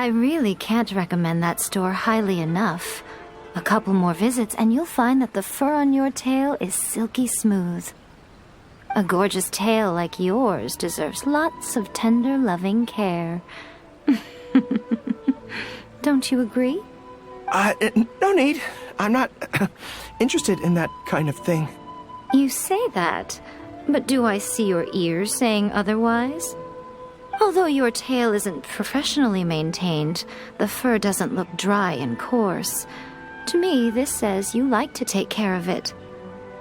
I really can't recommend that store highly enough. A couple more visits and you'll find that the fur on your tail is silky smooth. A gorgeous tail like yours deserves lots of tender, loving care. Don't you agree? No need. I'm not interested in that kind of thing. You say that, but do I see your ears saying otherwise? Although your tail isn't professionally maintained, the fur doesn't look dry and coarse. To me, this says you like to take care of it.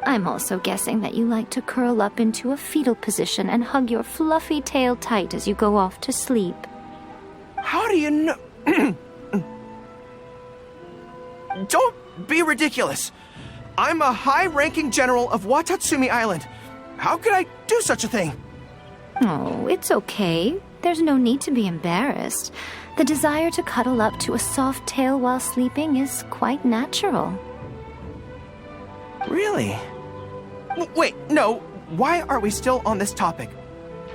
I'm also guessing that you like to curl up into a fetal position and hug your fluffy tail tight as you go off to sleep. How do you know? Don't be ridiculous. I'm a high-ranking general of Watatsumi Island. How could I do such a thing? Oh, it's okay. There's no need to be embarrassed. The desire to cuddle up to a soft tail while sleeping is quite natural. Really? Wait, no. Why are we still on this topic?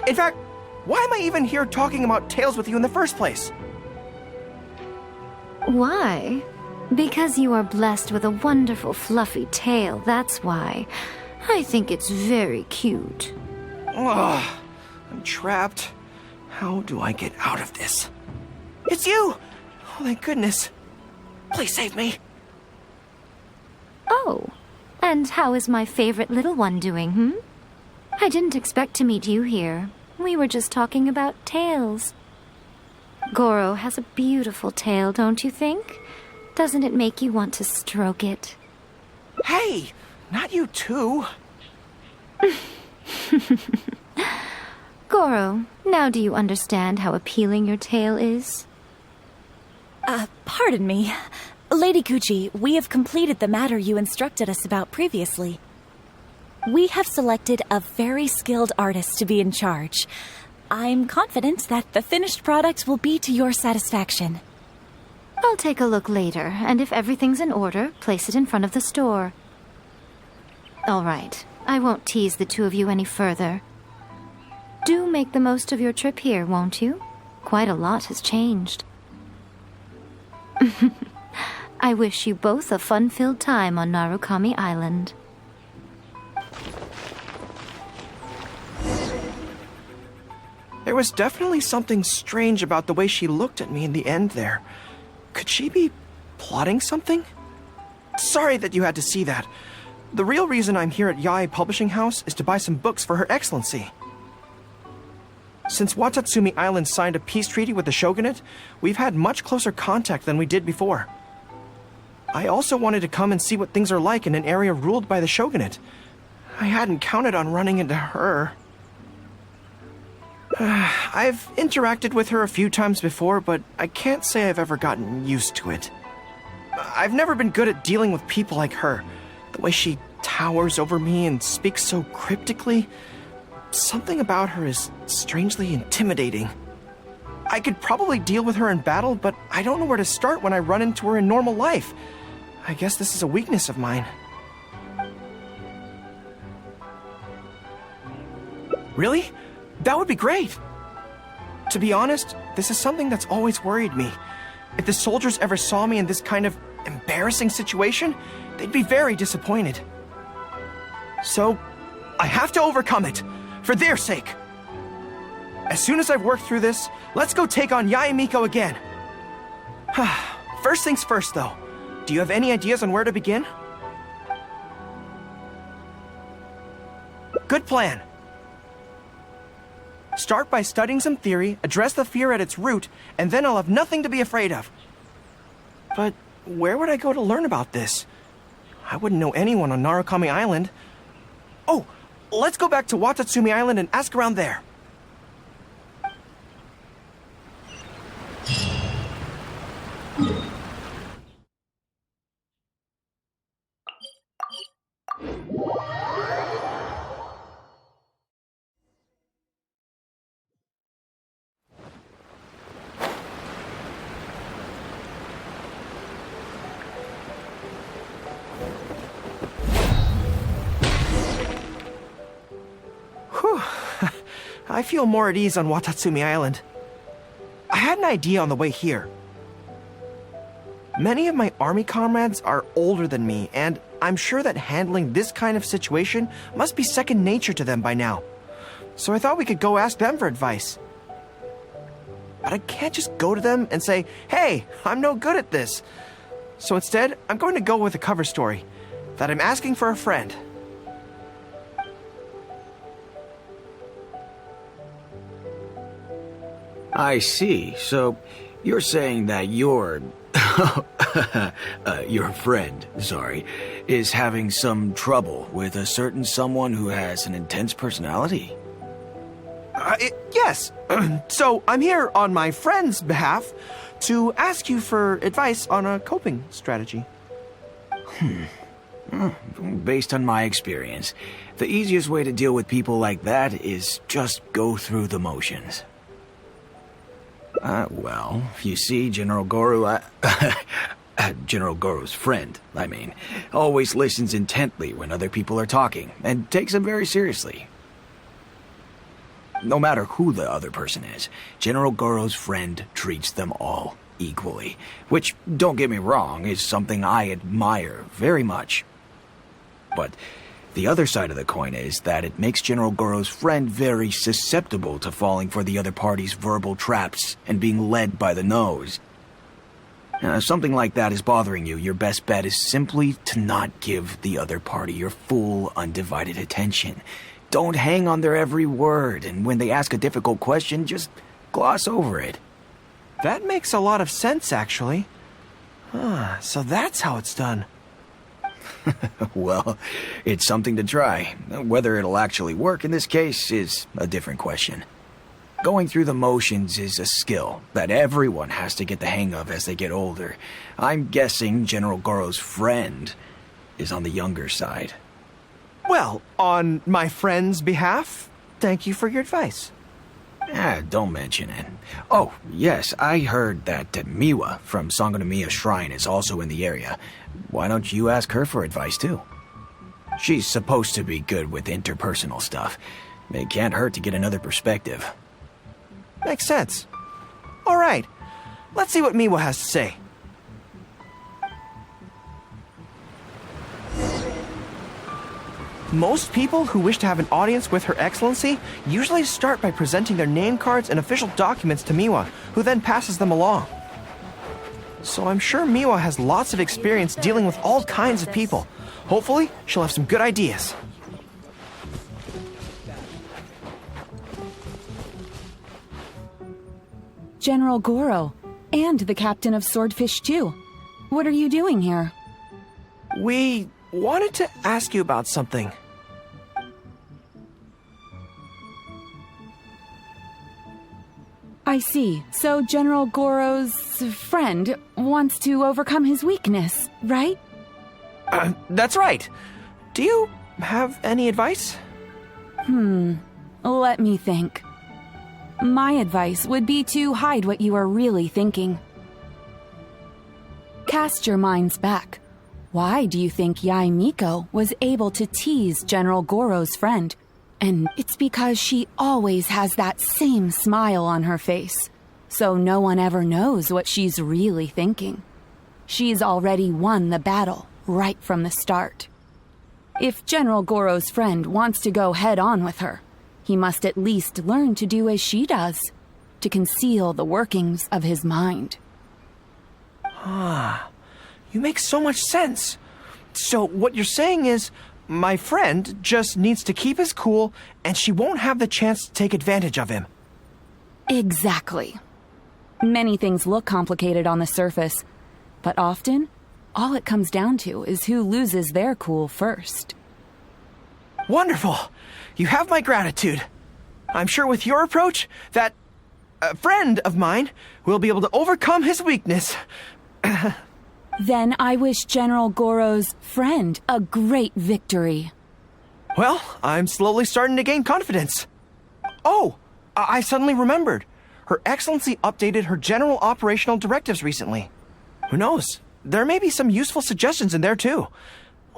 In fact, why am I even here talking about tails with you in the first place? Why? Because you are blessed with a wonderful fluffy tail, that's why. I think it's very cute. Ugh, I'm trapped. How do I get out of this? It's you! Oh, thank goodness. Please save me. Oh, and how is my favorite little one doing, I didn't expect to meet you here. We were just talking about tails. Gorou has a beautiful tail, don't you think? Doesn't it make you want to stroke it? Hey, not you too. Gorou, now do you understand how appealing your tail is? Pardon me. Lady Gucci, we have completed the matter you instructed us about previously. We have selected a very skilled artist to be in charge. I'm confident that the finished product will be to your satisfaction. I'll take a look later, and if everything's in order, place it in front of the store. All right, I won't tease the two of you any further. Do make the most of your trip here, won't you? Quite a lot has changed. I wish you both a fun-filled time on Narukami Island. There was definitely something strange about the way she looked at me in the end there. Could she be plotting something? Sorry that you had to see that. The real reason I'm here at Yae Publishing House is to buy some books for Her Excellency. Since Watatsumi Island signed a peace treaty with the shogunate, we've had much closer contact than we did before. I also wanted to come and see what things are like in an area ruled by the shogunate. I hadn't counted on running into her. I've interacted with her a few times before, but I can't say I've ever gotten used to it. I've never been good at dealing with people like her. The way she towers over me and speaks so cryptically. Something about her is strangely intimidating. I could probably deal with her in battle, but I don't know where to start when I run into her in normal life. I guess this is a weakness of mine. Really? That would be great. To be honest, this is something that's always worried me. If the soldiers ever saw me in this kind of embarrassing situation, they'd be very disappointed. So, I have to overcome it, for their sake. As soon as I've worked through this, let's go take on Yae Miko again. First things first, though. Do you have any ideas on where to begin? Good plan. Start by studying some theory, address the fear at its root, and then I'll have nothing to be afraid of. But where would I go to learn about this? I wouldn't know anyone on Narukami Island. Oh, let's go back to Watatsumi Island and ask around there. Whew. I feel more at ease on Watatsumi Island. I had an idea on the way here. Many of my army comrades are older than me, and I'm sure that handling this kind of situation must be second nature to them by now. So I thought we could go ask them for advice. But I can't just go to them and say, hey, I'm no good at this. So instead, I'm going to go with a cover story that I'm asking for a friend. I see. So you're saying that your friend, is having some trouble with a certain someone who has an intense personality? Yes. So I'm here on my friend's behalf to ask you for advice on a coping strategy. Based on my experience, the easiest way to deal with people like that is just go through the motions. Well, you see, General Gorou, General Gorou's friend, always listens intently when other people are talking and takes them very seriously. No matter who the other person is, General Gorou's friend treats them all equally, which, don't get me wrong, is something I admire very much. But the other side of the coin is that it makes General Gorou's friend very susceptible to falling for the other party's verbal traps and being led by the nose. If something like that is bothering you, your best bet is simply to not give the other party your full, undivided attention. Don't hang on their every word, and when they ask a difficult question, just gloss over it. That makes a lot of sense, actually. So that's how it's done. Well, it's something to try. Whether it'll actually work in this case is a different question. Going through the motions is a skill that everyone has to get the hang of as they get older. I'm guessing General Gorou's friend is on the younger side. Well, on my friend's behalf, thank you for your advice. Don't mention it. Oh, yes, I heard that Miwa from Sangonomiya Shrine is also in the area. Why don't you ask her for advice, too? She's supposed to be good with interpersonal stuff. It can't hurt to get another perspective. Makes sense. All right, let's see what Miwa has to say. Most people who wish to have an audience with Her Excellency usually start by presenting their name cards and official documents to Miwa, who then passes them along. So I'm sure Miwa has lots of experience dealing with all kinds of people. Hopefully, she'll have some good ideas. General Gorou, and the captain of Swordfish too. What are you doing here? We wanted to ask you about something. I see. So General Gorou's friend wants to overcome his weakness, right? That's right. Do you have any advice? Let me think. My advice would be to hide what you are really thinking. Cast your minds back. Why do you think Yae Miko was able to tease General Gorou's friend? And it's because she always has that same smile on her face, so no one ever knows what she's really thinking. She's already won the battle right from the start. If General Gorou's friend wants to go head-on with her, he must at least learn to do as she does, to conceal the workings of his mind. You make so much sense. So what you're saying is, my friend just needs to keep his cool, and she won't have the chance to take advantage of him. Exactly. Many things look complicated on the surface, but often, all it comes down to is who loses their cool first. Wonderful. You have my gratitude. I'm sure with your approach, that friend of mine will be able to overcome his weakness. Then I wish General Gorou's friend a great victory. Well, I'm slowly starting to gain confidence. Oh, I suddenly remembered. Her Excellency updated her general operational directives recently. Who knows? There may be some useful suggestions in there too.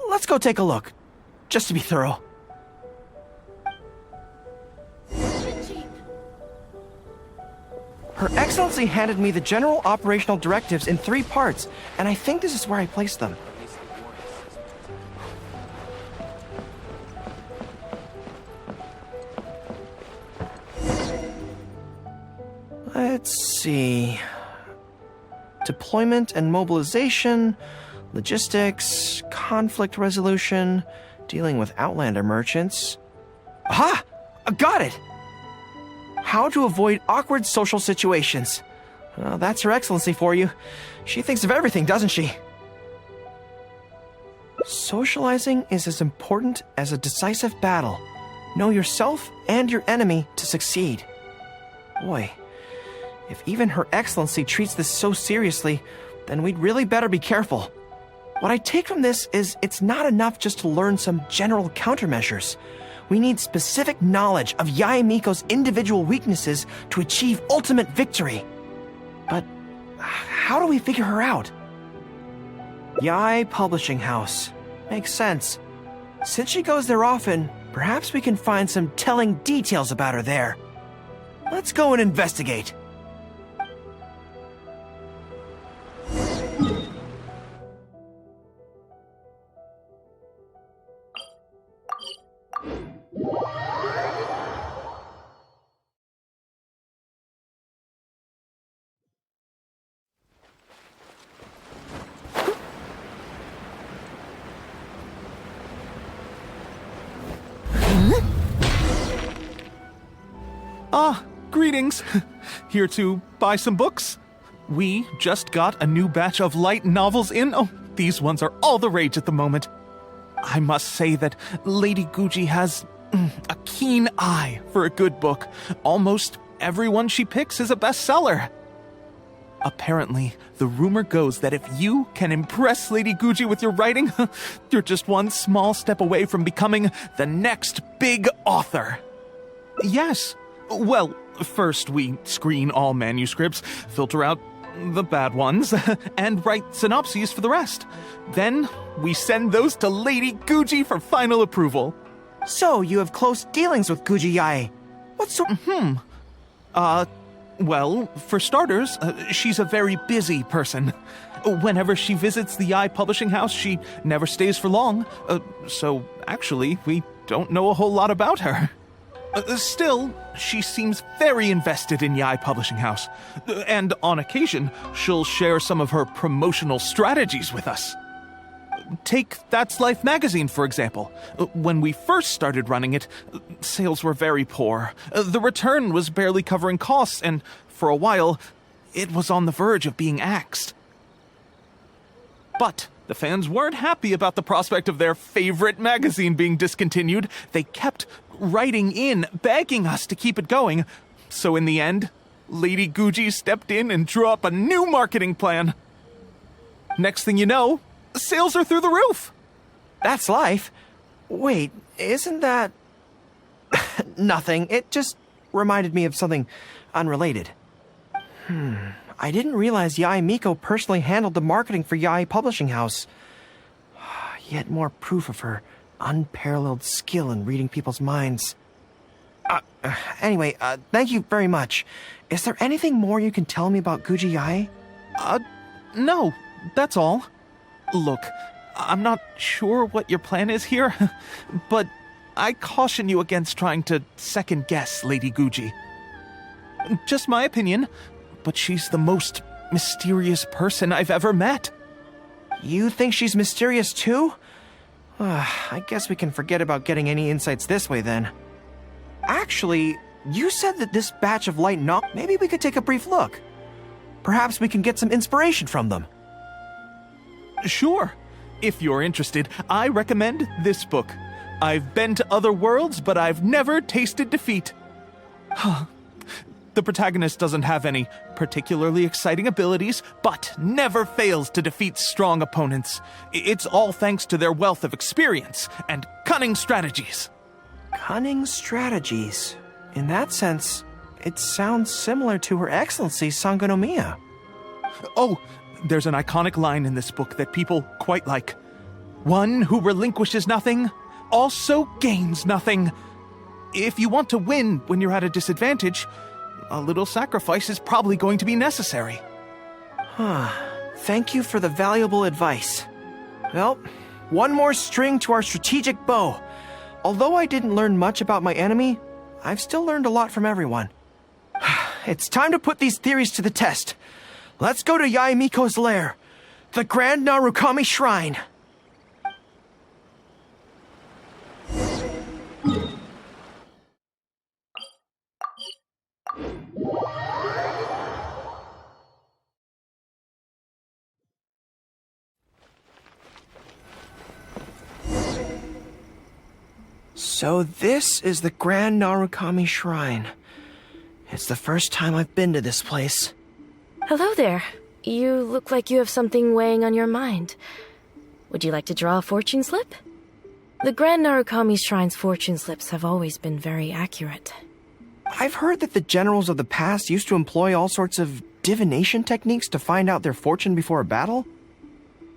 Let's go take a look, just to be thorough. Her Excellency handed me the general operational directives in 3 parts, and I think this is where I placed them. Let's see. Deployment and mobilization, logistics, conflict resolution, dealing with Outlander merchants. Aha! I got it! How to avoid awkward social situations. Well, that's Her Excellency for you. She thinks of everything, doesn't she? Socializing is as important as a decisive battle. Know yourself and your enemy to succeed. Boy, if even Her Excellency treats this so seriously, then we'd really better be careful. What I take from this is it's not enough just to learn some general countermeasures. We need specific knowledge of Yae Miko's individual weaknesses to achieve ultimate victory. But how do we figure her out? Yae Publishing House. Makes sense. Since she goes there often, perhaps we can find some telling details about her there. Let's go and investigate. Ah, greetings. Here to buy some books? We just got a new batch of light novels in. Oh, these ones are all the rage at the moment. I must say that Lady Guji has a keen eye for a good book. Almost everyone she picks is a bestseller. Apparently, the rumor goes that if you can impress Lady Guji with your writing, you're just one small step away from becoming the next big author. Yes. Well, first we screen all manuscripts, filter out the bad ones, and write synopses for the rest. Then we send those to Lady Guji for final approval. So, you have close dealings with Guji Yae. What sort— Well, for starters, she's a very busy person. Whenever she visits the Yae Publishing House, she never stays for long. So, actually, we don't know a whole lot about her. Still, she seems very invested in Yae Publishing House. And on occasion, she'll share some of her promotional strategies with us. Take That's Life magazine, for example. When we first started running it, sales were very poor. The return was barely covering costs, and for a while, it was on the verge of being axed. But the fans weren't happy about the prospect of their favorite magazine being discontinued. They kept writing in, begging us to keep it going. So in the end, Lady Guji stepped in and drew up a new marketing plan. Next thing you know, sales are through the roof. That's Life? Wait, isn't that— Nothing. It just reminded me of something unrelated. I didn't realize Yae Miko personally handled the marketing for Yae Publishing House. Yet more proof of her unparalleled skill in reading people's minds. Anyway, thank you very much. Is there anything more you can tell me about Guji Yae? No, that's all. Look, I'm not sure what your plan is here, but I caution you against trying to second-guess Lady Guji. Just my opinion, but she's the most mysterious person I've ever met. You think she's mysterious too? I guess we can forget about getting any insights this way then. Actually, you said that this batch of light novels— maybe we could take a brief look. Perhaps we can get some inspiration from them. Sure. If you're interested, I recommend this book. I've been to other worlds, but I've never tasted defeat. The protagonist doesn't have any particularly exciting abilities, but never fails to defeat strong opponents. It's all thanks to their wealth of experience and cunning strategies. Cunning strategies. In that sense, it sounds similar to Her Excellency's Sangonomiya. Oh, there's an iconic line in this book that people quite like. One who relinquishes nothing also gains nothing. If you want to win when you're at a disadvantage, a little sacrifice is probably going to be necessary. Thank you for the valuable advice. Well, one more string to our strategic bow. Although I didn't learn much about my enemy, I've still learned a lot from everyone. It's time to put these theories to the test. Let's go to Yae Miko's lair, the Grand Narukami Shrine. So this is the Grand Narukami Shrine. It's the first time I've been to this place. Hello there. You look like you have something weighing on your mind. Would you like to draw a fortune slip? The Grand Narukami Shrine's fortune slips have always been very accurate. I've heard that the generals of the past used to employ all sorts of divination techniques to find out their fortune before a battle.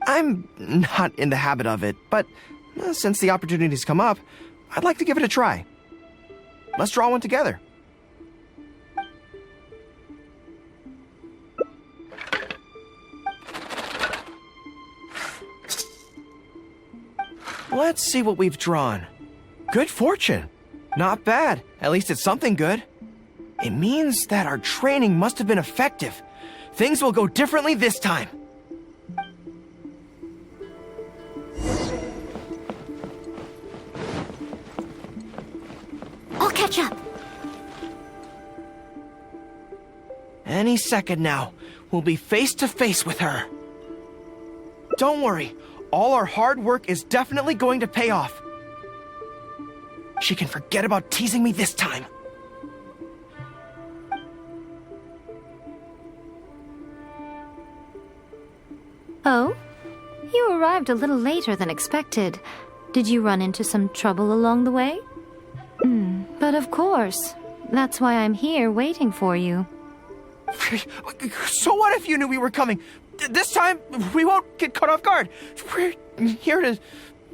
I'm not in the habit of it, but since the opportunity's come up, I'd like to give it a try. Let's draw one together. Let's see what we've drawn. Good fortune. Not bad. At least it's something good. It means that our training must have been effective. Things will go differently this time. I'll catch up. Any second now, we'll be face to face with her. Don't worry, all our hard work is definitely going to pay off. She can forget about teasing me this time. Oh? You arrived a little later than expected. Did you run into some trouble along the way? But of course. That's why I'm here waiting for you. So what if you knew we were coming? This time, we won't get caught off guard. We're here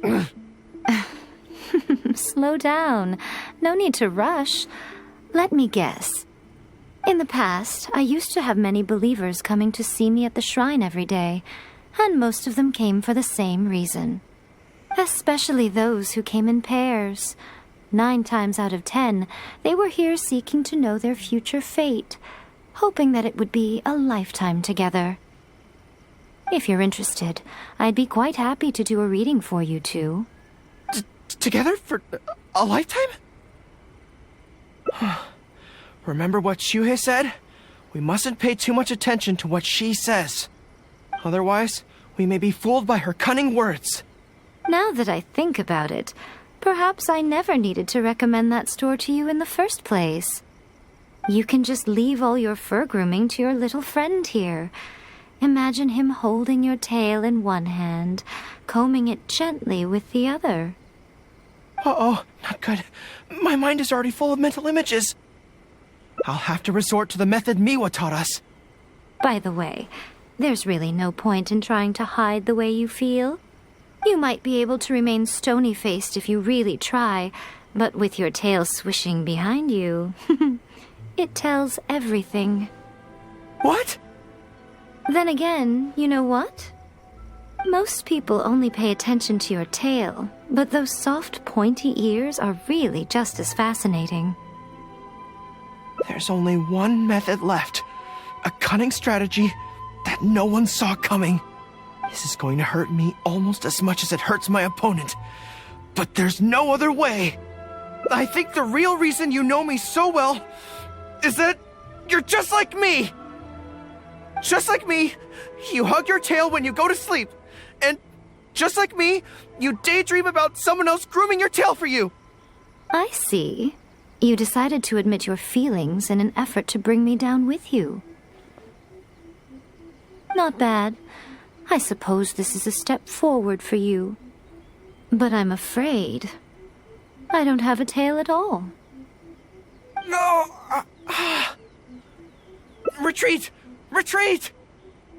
to... Slow down. No need to rush. Let me guess. In the past, I used to have many believers coming to see me at the shrine every day, and most of them came for the same reason. Especially those who came in pairs. 9 times out of 10, they were here seeking to know their future fate, hoping that it would be a lifetime together. If you're interested, I'd be quite happy to do a reading for you two. Together for a lifetime? Remember what Shuhei said? We mustn't pay too much attention to what she says. Otherwise, we may be fooled by her cunning words. Now that I think about it, perhaps I never needed to recommend that store to you in the first place. You can just leave all your fur grooming to your little friend here. Imagine him holding your tail in one hand, combing it gently with the other. Uh-oh, not good. My mind is already full of mental images. I'll have to resort to the method Miwa taught us. By the way, there's really no point in trying to hide the way you feel. You might be able to remain stony-faced if you really try, but with your tail swishing behind you, it tells everything. What? Then again, you know what? Most people only pay attention to your tail, but those soft, pointy ears are really just as fascinating. There's only one method left. A cunning strategy that no one saw coming. This is going to hurt me almost as much as it hurts my opponent. But there's no other way. I think the real reason you know me so well is that you're just like me. Just like me, you hug your tail when you go to sleep. And just like me, you daydream about someone else grooming your tail for you. I see. You decided to admit your feelings in an effort to bring me down with you. Not bad. I suppose this is a step forward for you. But I'm afraid I don't have a tail at all. No! Retreat! Retreat!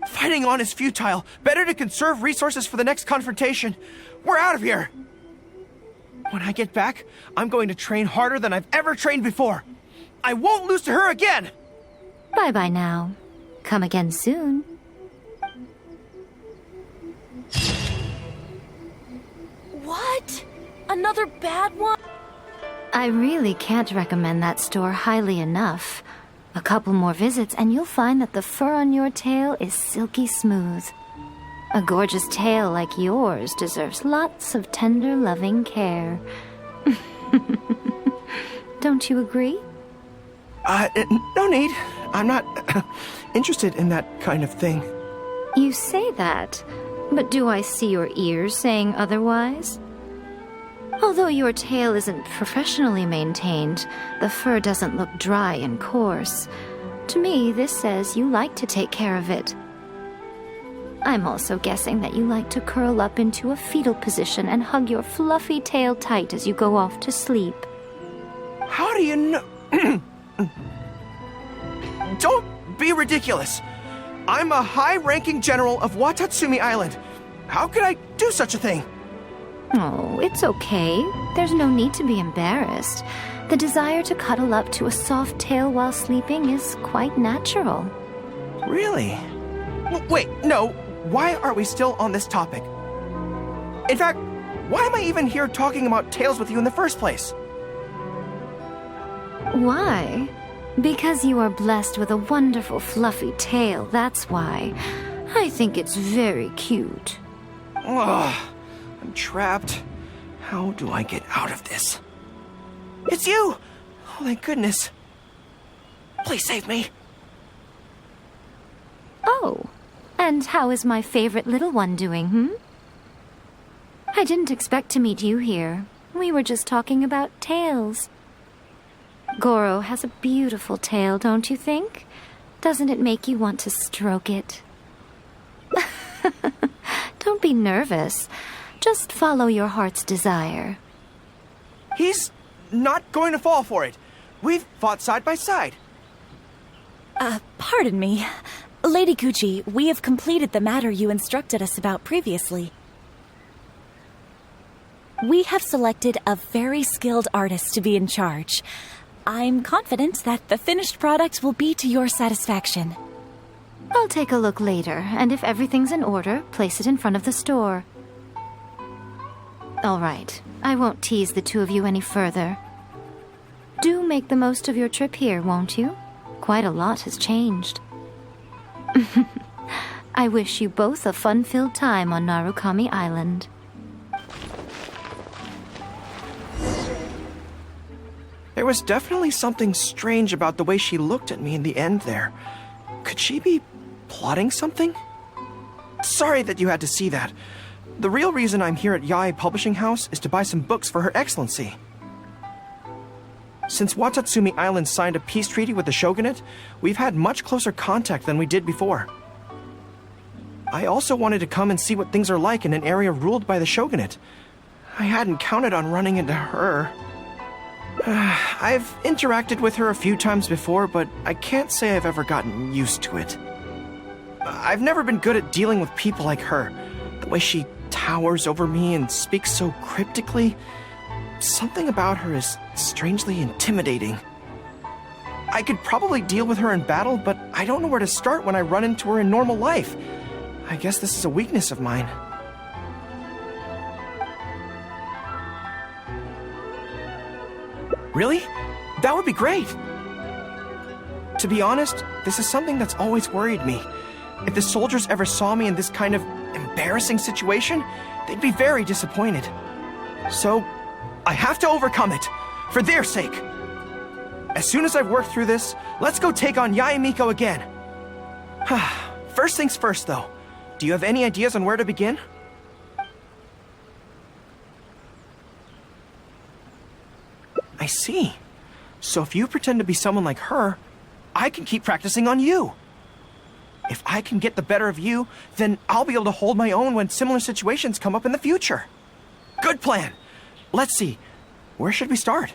Fighting on is futile. Better to conserve resources for the next confrontation. We're out of here! When I get back, I'm going to train harder than I've ever trained before. I won't lose to her again! Bye-bye now. Come again soon. What? Another bad one? I really can't recommend that store highly enough. A couple more visits and you'll find that the fur on your tail is silky smooth. A gorgeous tail like yours deserves lots of tender, loving care. Don't you agree? No need. I'm not interested in that kind of thing. You say that, but do I see your ears saying otherwise? Although your tail isn't professionally maintained, the fur doesn't look dry and coarse. To me, this says you like to take care of it. I'm also guessing that you like to curl up into a fetal position and hug your fluffy tail tight as you go off to sleep. How do you know? Don't be ridiculous. I'm a high-ranking general of Watatsumi Island. How could I do such a thing? Oh, it's okay. There's no need to be embarrassed. The desire to cuddle up to a soft tail while sleeping is quite natural. Really? Wait, no. Why are we still on this topic? In fact, why am I even here talking about tails with you in the first place? Why? Because you are blessed with a wonderful fluffy tail, that's why. I think it's very cute. Ugh, I'm trapped. How do I get out of this? It's you! Oh, thank goodness. Please save me. Oh, and how is my favorite little one doing, I didn't expect to meet you here. We were just talking about tails. Gorou has a beautiful tail, don't you think? Doesn't it make you want to stroke it? Don't be nervous. Just follow your heart's desire. He's not going to fall for it. We've fought side by side. Pardon me. Lady Kuchi, we have completed the matter you instructed us about previously. We have selected a very skilled artist to be in charge. I'm confident that the finished product will be to your satisfaction. I'll take a look later, and if everything's in order, place it in front of the store. All right, I won't tease the two of you any further. Do make the most of your trip here, won't you? Quite a lot has changed. I wish you both a fun-filled time on Narukami Island. There was definitely something strange about the way she looked at me in the end there. Could she be plotting something? Sorry that you had to see that. The real reason I'm here at Yae Publishing House is to buy some books for Her Excellency. Since Watatsumi Island signed a peace treaty with the shogunate, we've had much closer contact than we did before. I also wanted to come and see what things are like in an area ruled by the shogunate. I hadn't counted on running into her. I've interacted with her a few times before, but I can't say I've ever gotten used to it. I've never been good at dealing with people like her. The way she towers over me and speaks so cryptically. Something about her is strangely intimidating. I could probably deal with her in battle, but I don't know where to start when I run into her in normal life. I guess this is a weakness of mine. Really? That would be great! To be honest, this is something that's always worried me. If the soldiers ever saw me in this kind of embarrassing situation, they'd be very disappointed. So, I have to overcome it, for their sake. As soon as I've worked through this, let's go take on Yae Miko again. First things first, though. Do you have any ideas on where to begin? I see. So if you pretend to be someone like her, I can keep practicing on you. If I can get the better of you, then I'll be able to hold my own when similar situations come up in the future. Good plan! Let's see. Where should we start?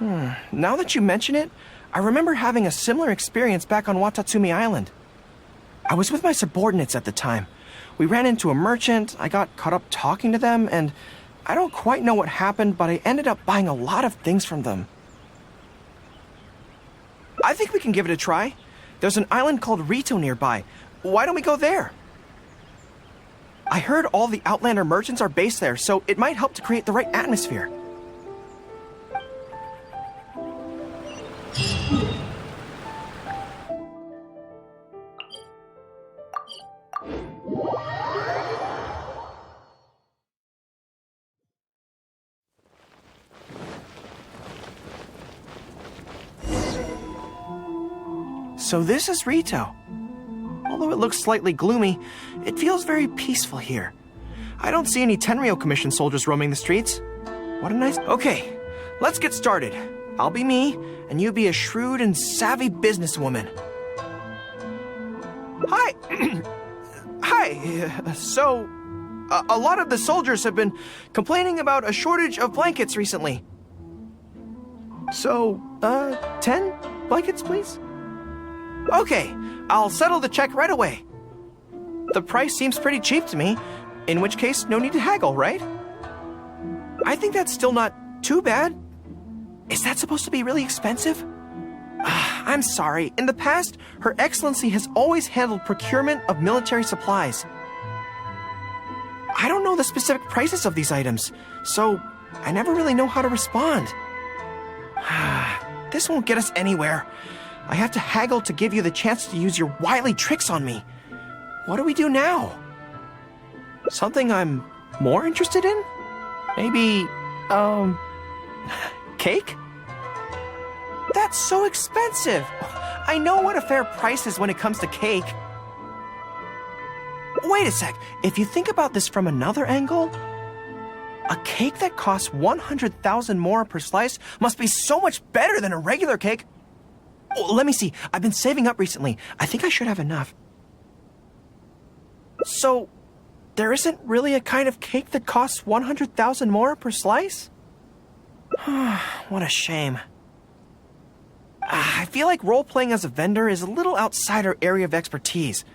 Now that you mention it, I remember having a similar experience back on Watatsumi Island. I was with my subordinates at the time. We ran into a merchant, I got caught up talking to them, and I don't quite know what happened, but I ended up buying a lot of things from them. I think we can give it a try. There's an island called Rito nearby. Why don't we go there? I heard all the Outlander merchants are based there, so it might help to create the right atmosphere. So this is Rito. Although it looks slightly gloomy, it feels very peaceful here. I don't see any Tenryou Commission soldiers roaming the streets. What a nice... Okay, let's get started. I'll be me, and you be a shrewd and savvy businesswoman. Hi! Hi! So, a lot of the soldiers have been complaining about a shortage of blankets recently. So, 10 blankets, please? Okay, I'll settle the check right away. The price seems pretty cheap to me, in which case no need to haggle, right? I think that's still not too bad. Is that supposed to be really expensive? I'm sorry. In the past, Her Excellency has always handled procurement of military supplies. I don't know the specific prices of these items, so I never really know how to respond. This won't get us anywhere. I have to haggle to give you the chance to use your wily tricks on me. What do we do now? Something I'm more interested in? Maybe, cake? That's so expensive. I know what a fair price is when it comes to cake. Wait a sec. If you think about this from another angle, a cake that costs 100,000 more per slice must be so much better than a regular cake. Oh, let me see. I've been saving up recently. I think I should have enough. So, there isn't really a kind of cake that costs 100,000 more per slice? What a shame. I feel like role-playing as a vendor is a little outside our area of expertise.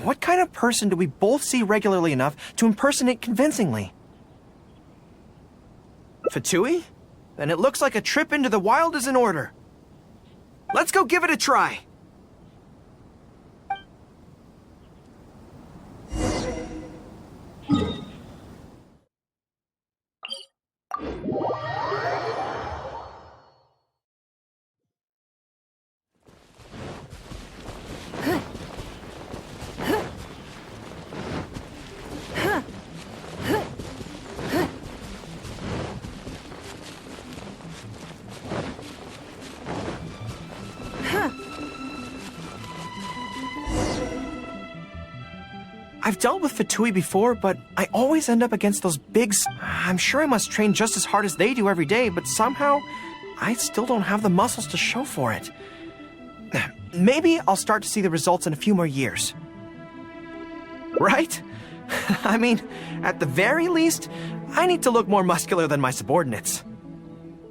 What kind of person do we both see regularly enough to impersonate convincingly? Fatui? Then it looks like a trip into the wild is in order. Let's go give it a try. I've dealt with Fatui before, but I always end up against those I'm sure I must train just as hard as they do every day, but somehow I still don't have the muscles to show for it. Maybe I'll start to see the results in a few more years. Right? I mean, at the very least, I need to look more muscular than my subordinates.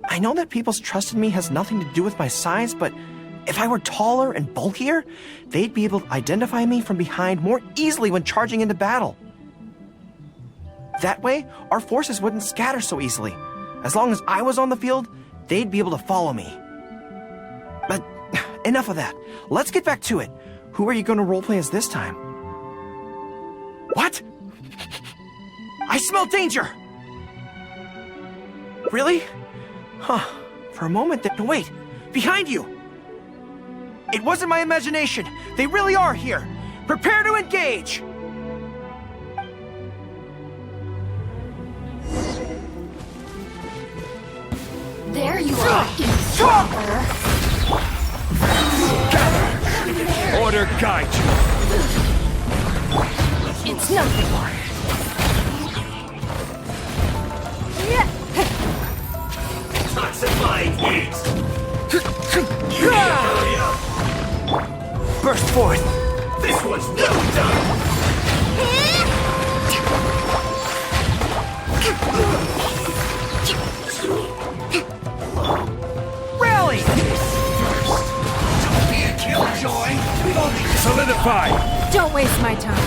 I know that people's trust in me has nothing to do with my size, but if I were taller and bulkier, they'd be able to identify me from behind more easily when charging into battle. That way, our forces wouldn't scatter so easily. As long as I was on the field, they'd be able to follow me. But enough of that. Let's get back to it. Who are you going to roleplay as this time? What? I smell danger! Really? Huh. For a moment there... Wait! Behind you! It wasn't my imagination! They really are here! Prepare to engage! There you are, eavesdropper! Gather! Order guide you! It's nothing. Toxified heat! Burst forth! This one's well done! Rally! Don't be a killjoy! Solidify! Don't waste my time.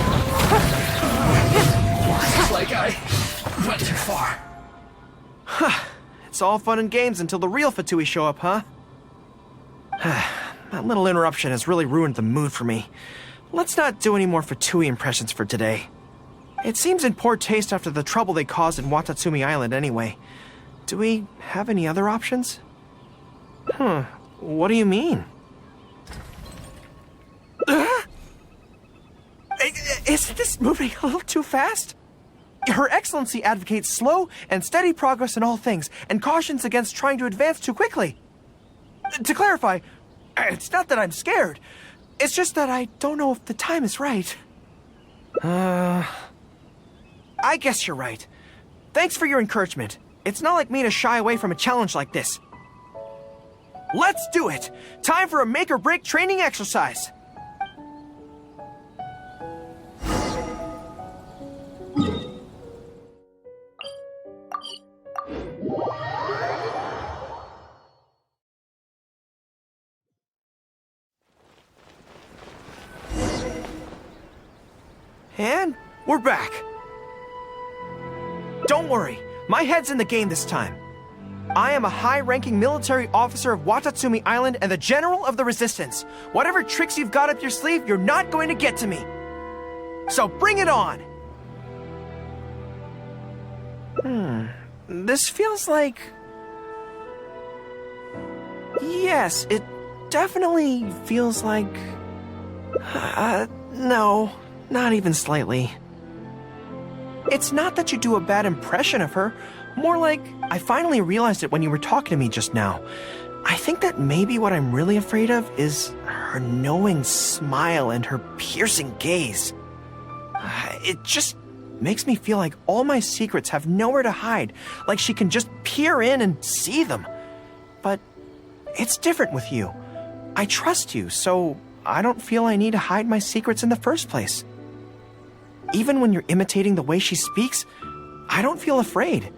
Looks like I went too far. It's all fun and games until the real Fatui show up, huh? That little interruption has really ruined the mood for me. Let's not do any more Fatui impressions for today. It seems in poor taste after the trouble they caused in Watatsumi Island anyway. Do we have any other options? What do you mean? Isn't this moving a little too fast? Her Excellency advocates slow and steady progress in all things and cautions against trying to advance too quickly. To clarify, it's not that I'm scared. It's just that I don't know if the time is right. I guess you're right. Thanks for your encouragement. It's not like me to shy away from a challenge like this. Let's do it! Time for a make-or-break training exercise! And we're back. Don't worry, my head's in the game this time. I am a high-ranking military officer of Watatsumi Island and the General of the Resistance. Whatever tricks you've got up your sleeve, you're not going to get to me. So bring it on! This feels like... Yes, it definitely feels like... no, not even slightly. It's not that you do a bad impression of her. More like, I finally realized it when you were talking to me just now. I think that maybe what I'm really afraid of is her knowing smile and her piercing gaze. It just makes me feel like all my secrets have nowhere to hide, like she can just peer in and see them. But it's different with you. I trust you, so I don't feel I need to hide my secrets in the first place. Even when you're imitating the way she speaks, I don't feel afraid.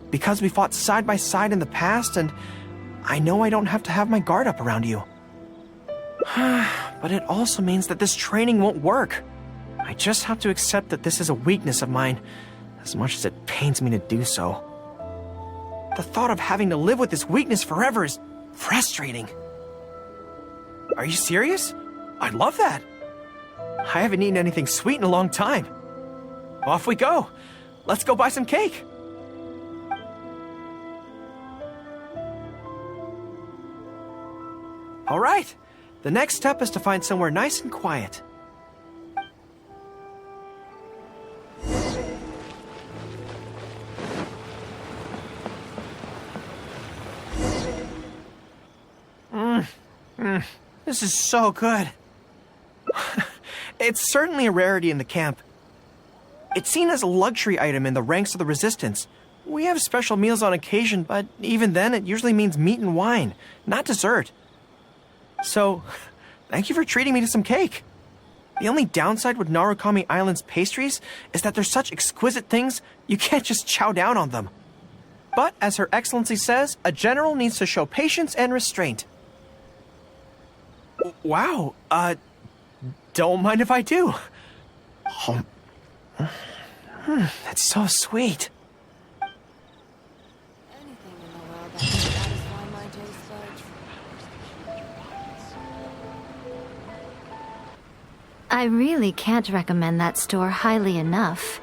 Because we fought side by side in the past, and I know I don't have to have my guard up around you. But it also means that this training won't work. I just have to accept that this is a weakness of mine, as much as it pains me to do so. The thought of having to live with this weakness forever is frustrating. Are you serious? I'd love that. I haven't eaten anything sweet in a long time. Off we go. Let's go buy some cake. All right. The next step is to find somewhere nice and quiet. This is so good. It's certainly a rarity in the camp. It's seen as a luxury item in the ranks of the Resistance. We have special meals on occasion, but even then it usually means meat and wine, not dessert. So, thank you for treating me to some cake. The only downside with Narukami Island's pastries is that they're such exquisite things, you can't just chow down on them. But, as Her Excellency says, a general needs to show patience and restraint. Wow, don't mind if I do. That's so sweet. Anything in the world that can satisfy my taste buds. I really can't recommend that store highly enough.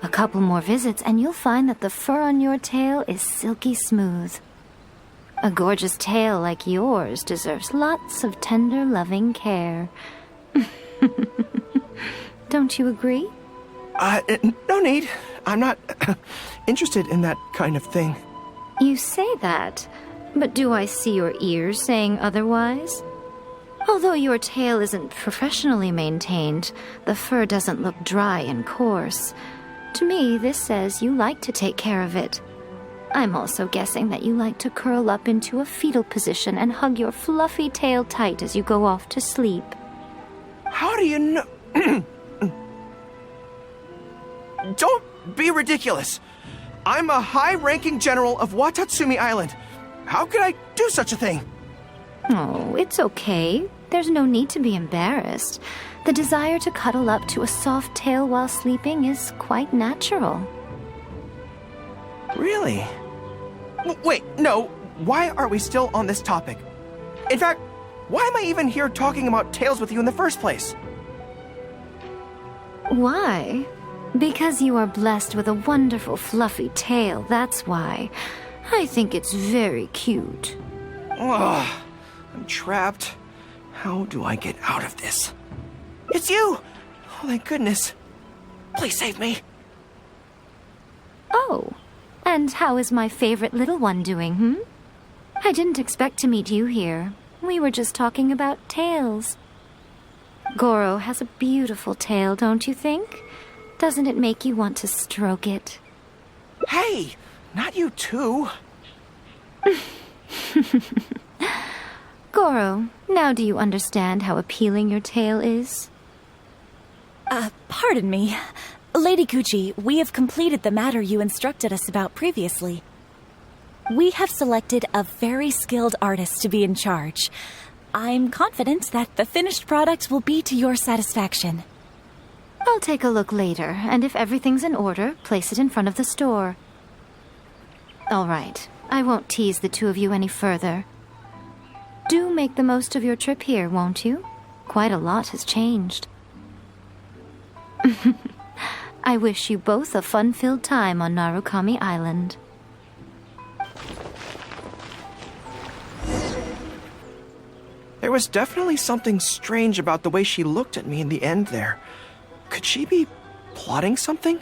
A couple more visits and you'll find that the fur on your tail is silky smooth. A gorgeous tail like yours deserves lots of tender, loving care. Don't you agree? No need. I'm not interested in that kind of thing. You say that, but do I see your ears saying otherwise? Although your tail isn't professionally maintained, the fur doesn't look dry and coarse. To me, this says you like to take care of it. I'm also guessing that you like to curl up into a fetal position and hug your fluffy tail tight as you go off to sleep. How do you know? Don't be ridiculous. I'm a high-ranking general of Watatsumi Island. How could I do such a thing? Oh, it's okay. There's no need to be embarrassed. The desire to cuddle up to a soft tail while sleeping is quite natural. Really? Wait, no. Why are we still on this topic? In fact, Why am I even here talking about tales with you in the first place? Why? Because you are blessed with a wonderful fluffy tail, that's why. I think it's very cute. Ugh, I'm trapped. How do I get out of this? It's you! Oh, thank goodness. Please save me. Oh, and how is my favorite little one doing, I didn't expect to meet you here. We were just talking about tails. Gorou has a beautiful tail, don't you think? Doesn't it make you want to stroke it? Hey, not you too. Gorou, now do you understand how appealing your tail is? Pardon me. Lady Kuchi, we have completed the matter you instructed us about previously. We have selected a very skilled artist to be in charge. I'm confident that the finished product will be to your satisfaction. I'll take a look later, and if everything's in order, place it in front of the store. All right, I won't tease the two of you any further. Do make the most of your trip here, won't you? Quite a lot has changed. I wish you both a fun-filled time on Narukami Island. There was definitely something strange about the way she looked at me in the end there. Could she be plotting something?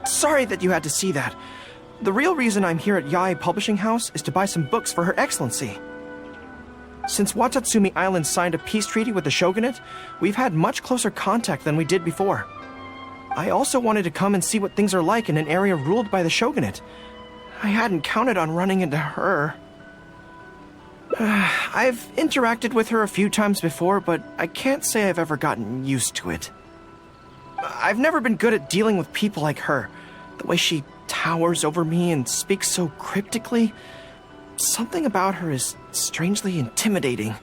Sorry that you had to see that. The real reason I'm here at Yae Publishing House is to buy some books for Her Excellency. Since Watatsumi Island signed a peace treaty with the shogunate, we've had much closer contact than we did before. I also wanted to come and see what things are like in an area ruled by the shogunate. I hadn't counted on running into her. I've interacted with her a few times before, but I can't say I've ever gotten used to it. I've never been good at dealing with people like her. The way she towers over me and speaks so cryptically. Something about her is strangely intimidating.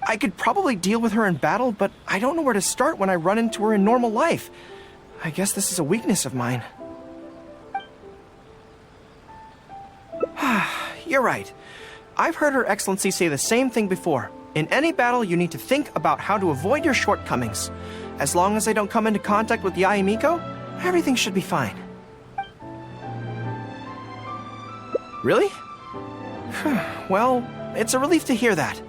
I could probably deal with her in battle, but I don't know where to start when I run into her in normal life. I guess this is a weakness of mine. You're right. I've heard Her Excellency say the same thing before. In any battle, you need to think about how to avoid your shortcomings. As long as I don't come into contact with Yae Miko, everything should be fine. Really? Well, it's a relief to hear that.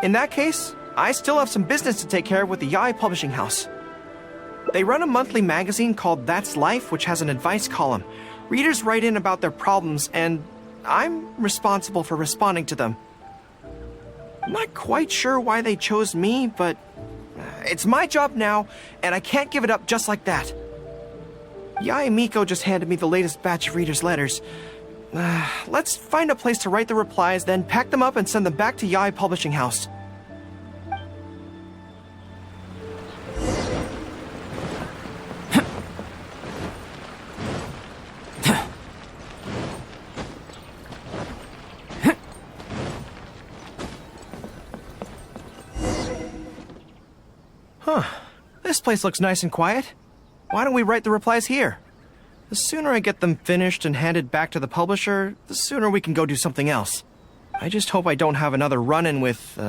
In that case, I still have some business to take care of with the Yae Publishing House. They run a monthly magazine called That's Life, which has an advice column. Readers write in about their problems, and I'm responsible for responding to them. I'm not quite sure why they chose me, but it's my job now, and I can't give it up just like that. Yae Miko just handed me the latest batch of readers' letters. Let's find a place to write the replies, then pack them up and send them back to Yae Publishing House. This place looks nice and quiet. Why don't we write the replies here? The sooner I get them finished and handed back to the publisher, the sooner we can go do something else. I just hope I don't have another run-in with,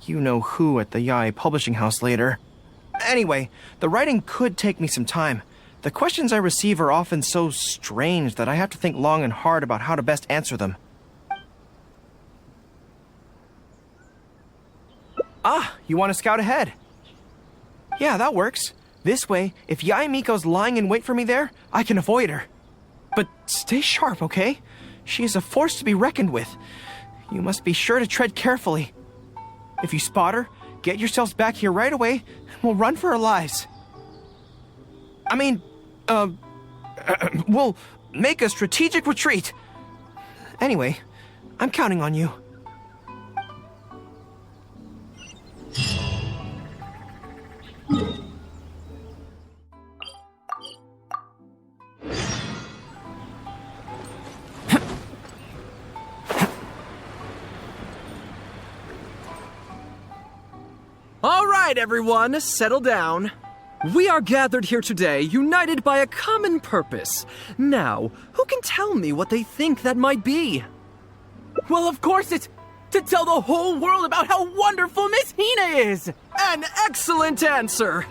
you-know-who at the Yae Publishing House later. Anyway, the writing could take me some time. The questions I receive are often so strange that I have to think long and hard about how to best answer them. Ah, you want to scout ahead? Yeah, that works. This way, if Yae Miko's lying in wait for me there, I can avoid her. But stay sharp, okay? She is a force to be reckoned with. You must be sure to tread carefully. If you spot her, get yourselves back here right away, and we'll run for our lives. We'll make a strategic retreat. Anyway, I'm counting on you. All right, everyone, settle down. We are gathered here today, united by a common purpose. Now, who can tell me what they think that might be? Well, of course it's To tell the whole world about how wonderful Miss Hina is! An excellent answer!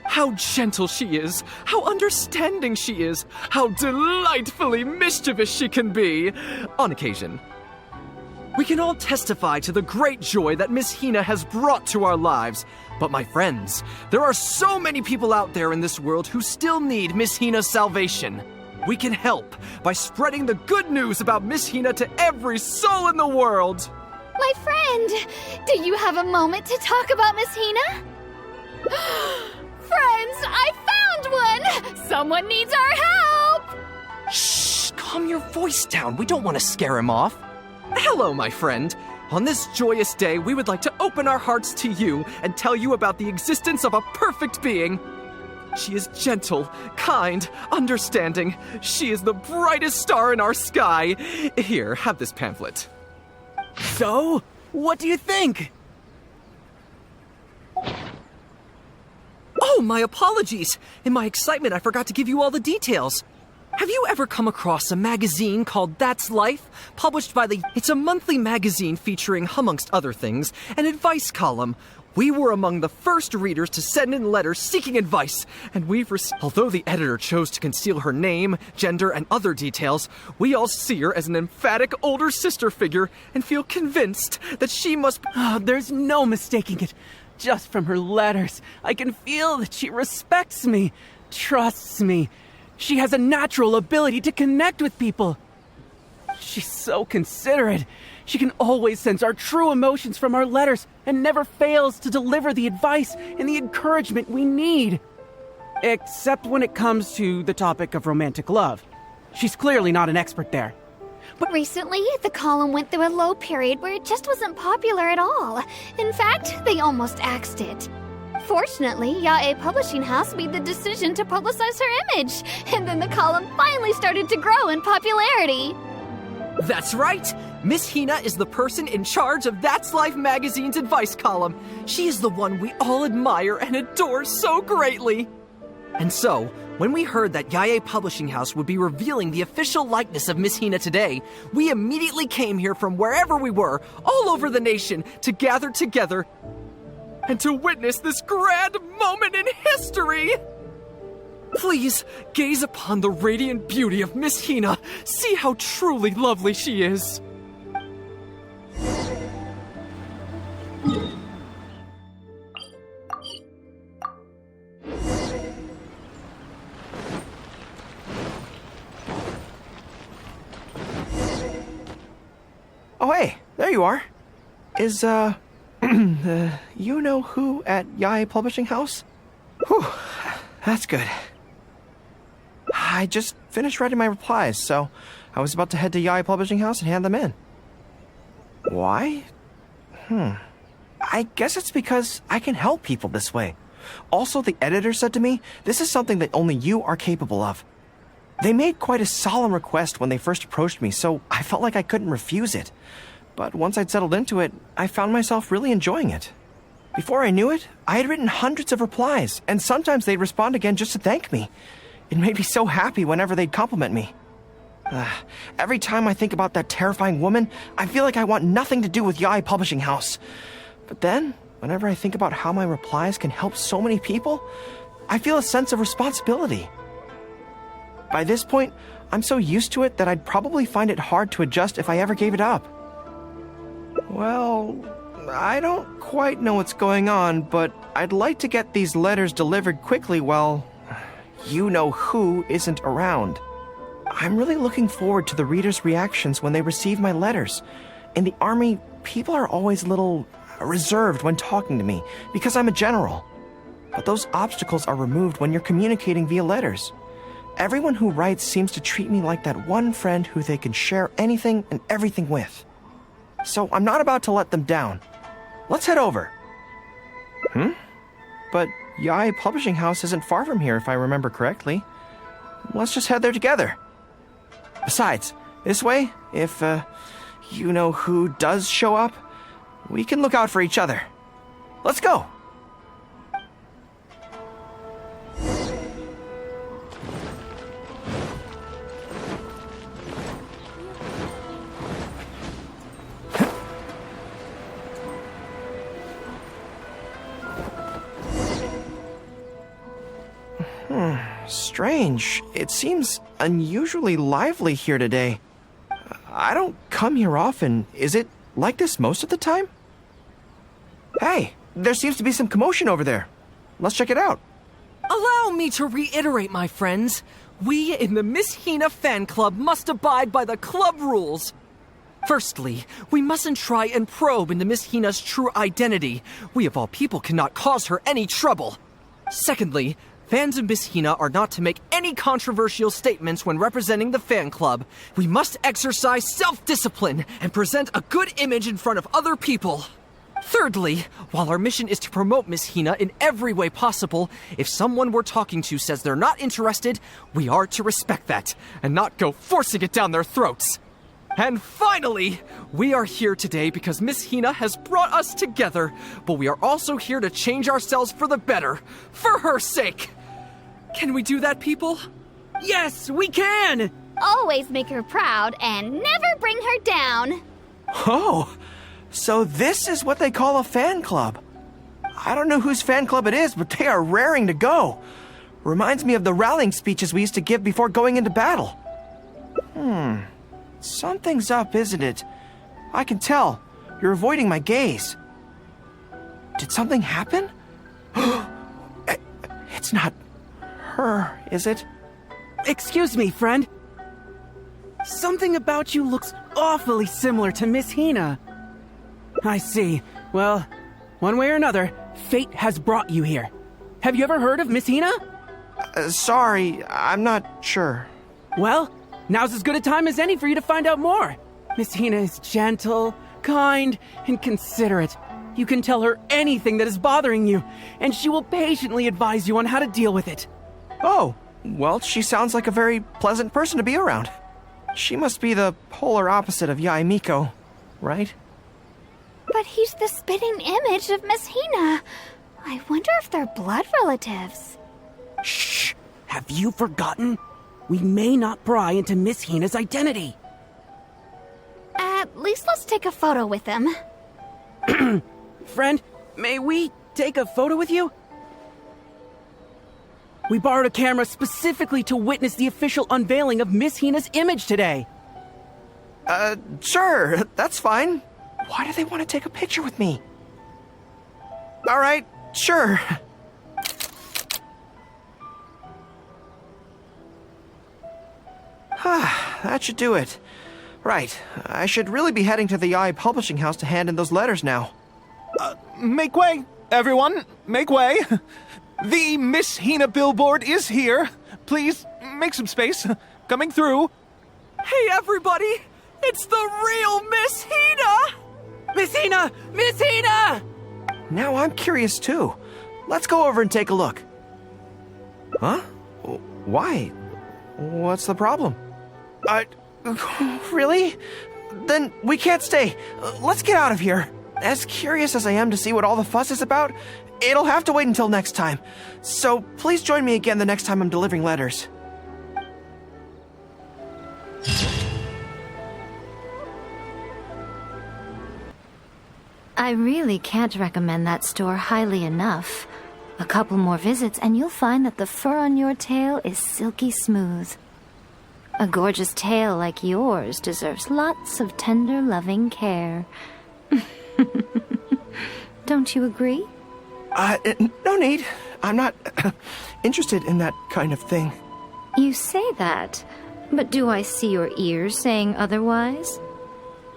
How gentle she is, how understanding she is, how delightfully mischievous she can be, on occasion. We can all testify to the great joy that Miss Hina has brought to our lives. But my friends, there are so many people out there in this world who still need Miss Hina's salvation. We can help by spreading the good news about Miss Hina to every soul in the world. My friend, do you have a moment to talk about Miss Hina? Friends, I found one! Someone needs our help! Shh, calm your voice down. We don't want to scare him off. Hello, my friend. On this joyous day, we would like to open our hearts to you and tell you about the existence of a perfect being. She is gentle, kind, understanding. She is the brightest star in our sky. Here, have this pamphlet. So, what do you think? Oh, my apologies. In my excitement, I forgot to give you all the details. Have you ever come across a magazine called That's Life? Published by It's a monthly magazine featuring, amongst other things, an advice column. We were among the first readers to send in letters seeking advice, and although the editor chose to conceal her name, gender, and other details, we all see her as an emphatic older sister figure and feel convinced that she must... There's no mistaking it. Just from her letters, I can feel that she respects me, trusts me. She has a natural ability to connect with people. She's so considerate. She can always sense our true emotions from our letters and never fails to deliver the advice and the encouragement we need. Except when it comes to the topic of romantic love. She's clearly not an expert there. But recently, the column went through a low period where it just wasn't popular at all. In fact, they almost axed it. Fortunately, Yae Publishing House made the decision to publicize her image, and then the column finally started to grow in popularity. That's right! Miss Hina is the person in charge of That's Life magazine's advice column. She is the one we all admire and adore so greatly. And so, when we heard that Yae Publishing House would be revealing the official likeness of Miss Hina today, we immediately came here from wherever we were, all over the nation, to gather together and to witness this grand moment in history! Please, gaze upon the radiant beauty of Miss Hina. See how truly lovely she is. Oh, hey, there you are. Is, you know who at Yae Publishing House? Whew, that's good. I just finished writing my replies, so I was about to head to Yae Publishing House and hand them in. Why? I guess it's because I can help people this way. Also, the editor said to me, this is something that only you are capable of. They made quite a solemn request when they first approached me, so I felt like I couldn't refuse it. But once I'd settled into it, I found myself really enjoying it. Before I knew it, I had written hundreds of replies, and sometimes they'd respond again just to thank me. It made me so happy whenever they'd compliment me. Every time I think about that terrifying woman, I feel like I want nothing to do with Yae Publishing House. But then, whenever I think about how my replies can help so many people, I feel a sense of responsibility. By this point, I'm so used to it that I'd probably find it hard to adjust if I ever gave it up. Well, I don't quite know what's going on, but I'd like to get these letters delivered quickly while you-know-who isn't around. I'm really looking forward to the readers' reactions when they receive my letters. In the army, people are always a little reserved when talking to me because I'm a general. But those obstacles are removed when you're communicating via letters. Everyone who writes seems to treat me like that one friend who they can share anything and everything with. So I'm not about to let them down. Let's head over. But Yae Publishing House isn't far from here if I remember correctly. Let's just head there together. Besides, this way, if, you-know-who does show up, we can look out for each other. Let's go! Strange. It seems unusually lively here today. I don't come here often. Is it like this most of the time? Hey, there seems to be some commotion over there. Let's check it out. Allow me to reiterate, my friends. We in the Miss Hina fan club must abide by the club rules. Firstly, we mustn't try and probe into Miss Hina's true identity. We of all people cannot cause her any trouble. Secondly, fans of Miss Hina are not to make any controversial statements when representing the fan club. We must exercise self-discipline and present a good image in front of other people. Thirdly, while our mission is to promote Miss Hina in every way possible, if someone we're talking to says they're not interested, we are to respect that and not go forcing it down their throats. And finally, we are here today because Miss Hina has brought us together, but we are also here to change ourselves for the better, for her sake. Can we do that, people? Yes, we can! Always make her proud and never bring her down. Oh, so this is what they call a fan club. I don't know whose fan club it is, but they are raring to go. Reminds me of the rallying speeches we used to give before going into battle. Something's up, isn't it? I can tell. You're avoiding my gaze. Did something happen? It's not her, is it? Excuse me, friend. Something about you looks awfully similar to Miss Hina. I see. Well, one way or another, fate has brought you here. Have you ever heard of Miss Hina? Sorry, I'm not sure. Well, now's as good a time as any for you to find out more. Miss Hina is gentle, kind, and considerate. You can tell her anything that is bothering you, and she will patiently advise you on how to deal with it. Oh, well, she sounds like a very pleasant person to be around. She must be the polar opposite of Yae Miko, right? But he's the spitting image of Miss Hina. I wonder if they're blood relatives. Shh! Have you forgotten? We may not pry into Miss Hina's identity. At least let's take a photo with them. Friend, may we take a photo with you? We borrowed a camera specifically to witness the official unveiling of Miss Hina's image today. Sure, that's fine. Why do they want to take a picture with me? All right, sure. That should do it. Right, I should really be heading to the Yae publishing house to hand in those letters now. Make way, everyone! Make way! The Miss Hina billboard is here. Please, make some space. Coming through. Hey, everybody! It's the real Miss Hina! Miss Hina! Miss Hina! Now I'm curious too. Let's go over and take a look. Huh? Why? What's the problem? Really? Then we can't stay. Let's get out of here. As curious as I am to see what all the fuss is about, it'll have to wait until next time. So please join me again the next time I'm delivering letters. I really can't recommend that store highly enough. A couple more visits and you'll find that the fur on your tail is silky smooth. A gorgeous tail like yours deserves lots of tender, loving care. Don't you agree? No need. I'm not interested in that kind of thing. You say that, but do I see your ears saying otherwise?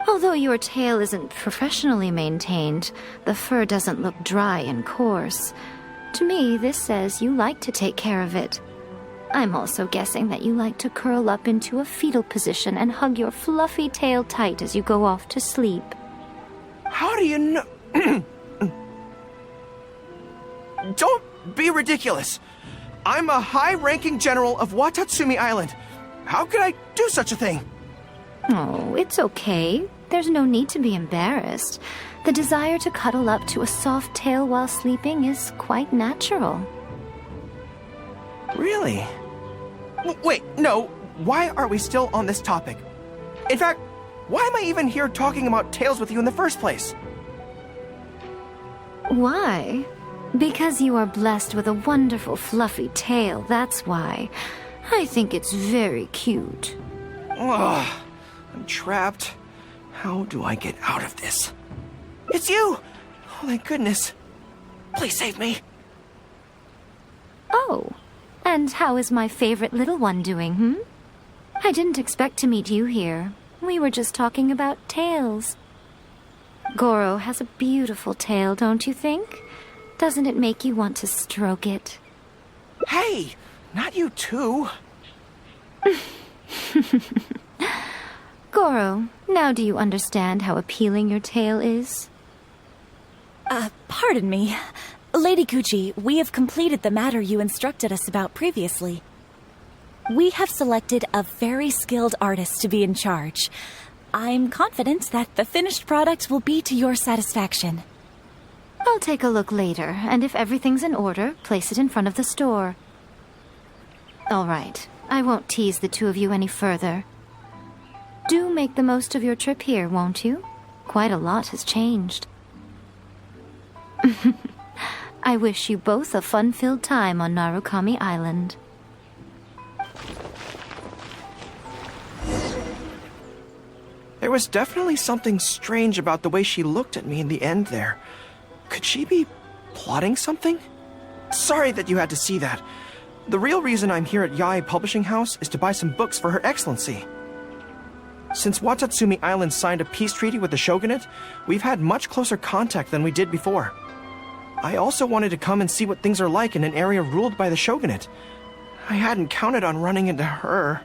Although your tail isn't professionally maintained, the fur doesn't look dry and coarse. To me, this says you like to take care of it. I'm also guessing that you like to curl up into a fetal position and hug your fluffy tail tight as you go off to sleep. How do you know? Don't be ridiculous. I'm a high-ranking general of Watatsumi Island. How could I do such a thing? Oh, it's okay. There's no need to be embarrassed. The desire to cuddle up to a soft tail while sleeping is quite natural. Really? Wait, no. Why are we still on this topic? In fact, why am I even here talking about tails with you in the first place? Why? Because you are blessed with a wonderful fluffy tail, that's why. I think it's very cute. Ugh, I'm trapped. How do I get out of this? It's you! Oh, thank goodness. Please save me. Oh, and how is my favorite little one doing, I didn't expect to meet you here. We were just talking about tails. Gorou has a beautiful tail, don't you think? Doesn't it make you want to stroke it? Hey, not you too. Gorou, now do you understand how appealing your tail is? Pardon me. Lady Kuchi, we have completed the matter you instructed us about previously. We have selected a very skilled artist to be in charge. I'm confident that the finished product will be to your satisfaction. I'll take a look later, and if everything's in order, place it in front of the store. All right, I won't tease the two of you any further. Do make the most of your trip here, won't you? Quite a lot has changed. I wish you both a fun-filled time on Narukami Island. There was definitely something strange about the way she looked at me in the end there. Could she be plotting something? Sorry that you had to see that. The real reason I'm here at Yae Publishing House is to buy some books for Her Excellency. Since Watatsumi Island signed a peace treaty with the shogunate, we've had much closer contact than we did before. I also wanted to come and see what things are like in an area ruled by the shogunate. I hadn't counted on running into her.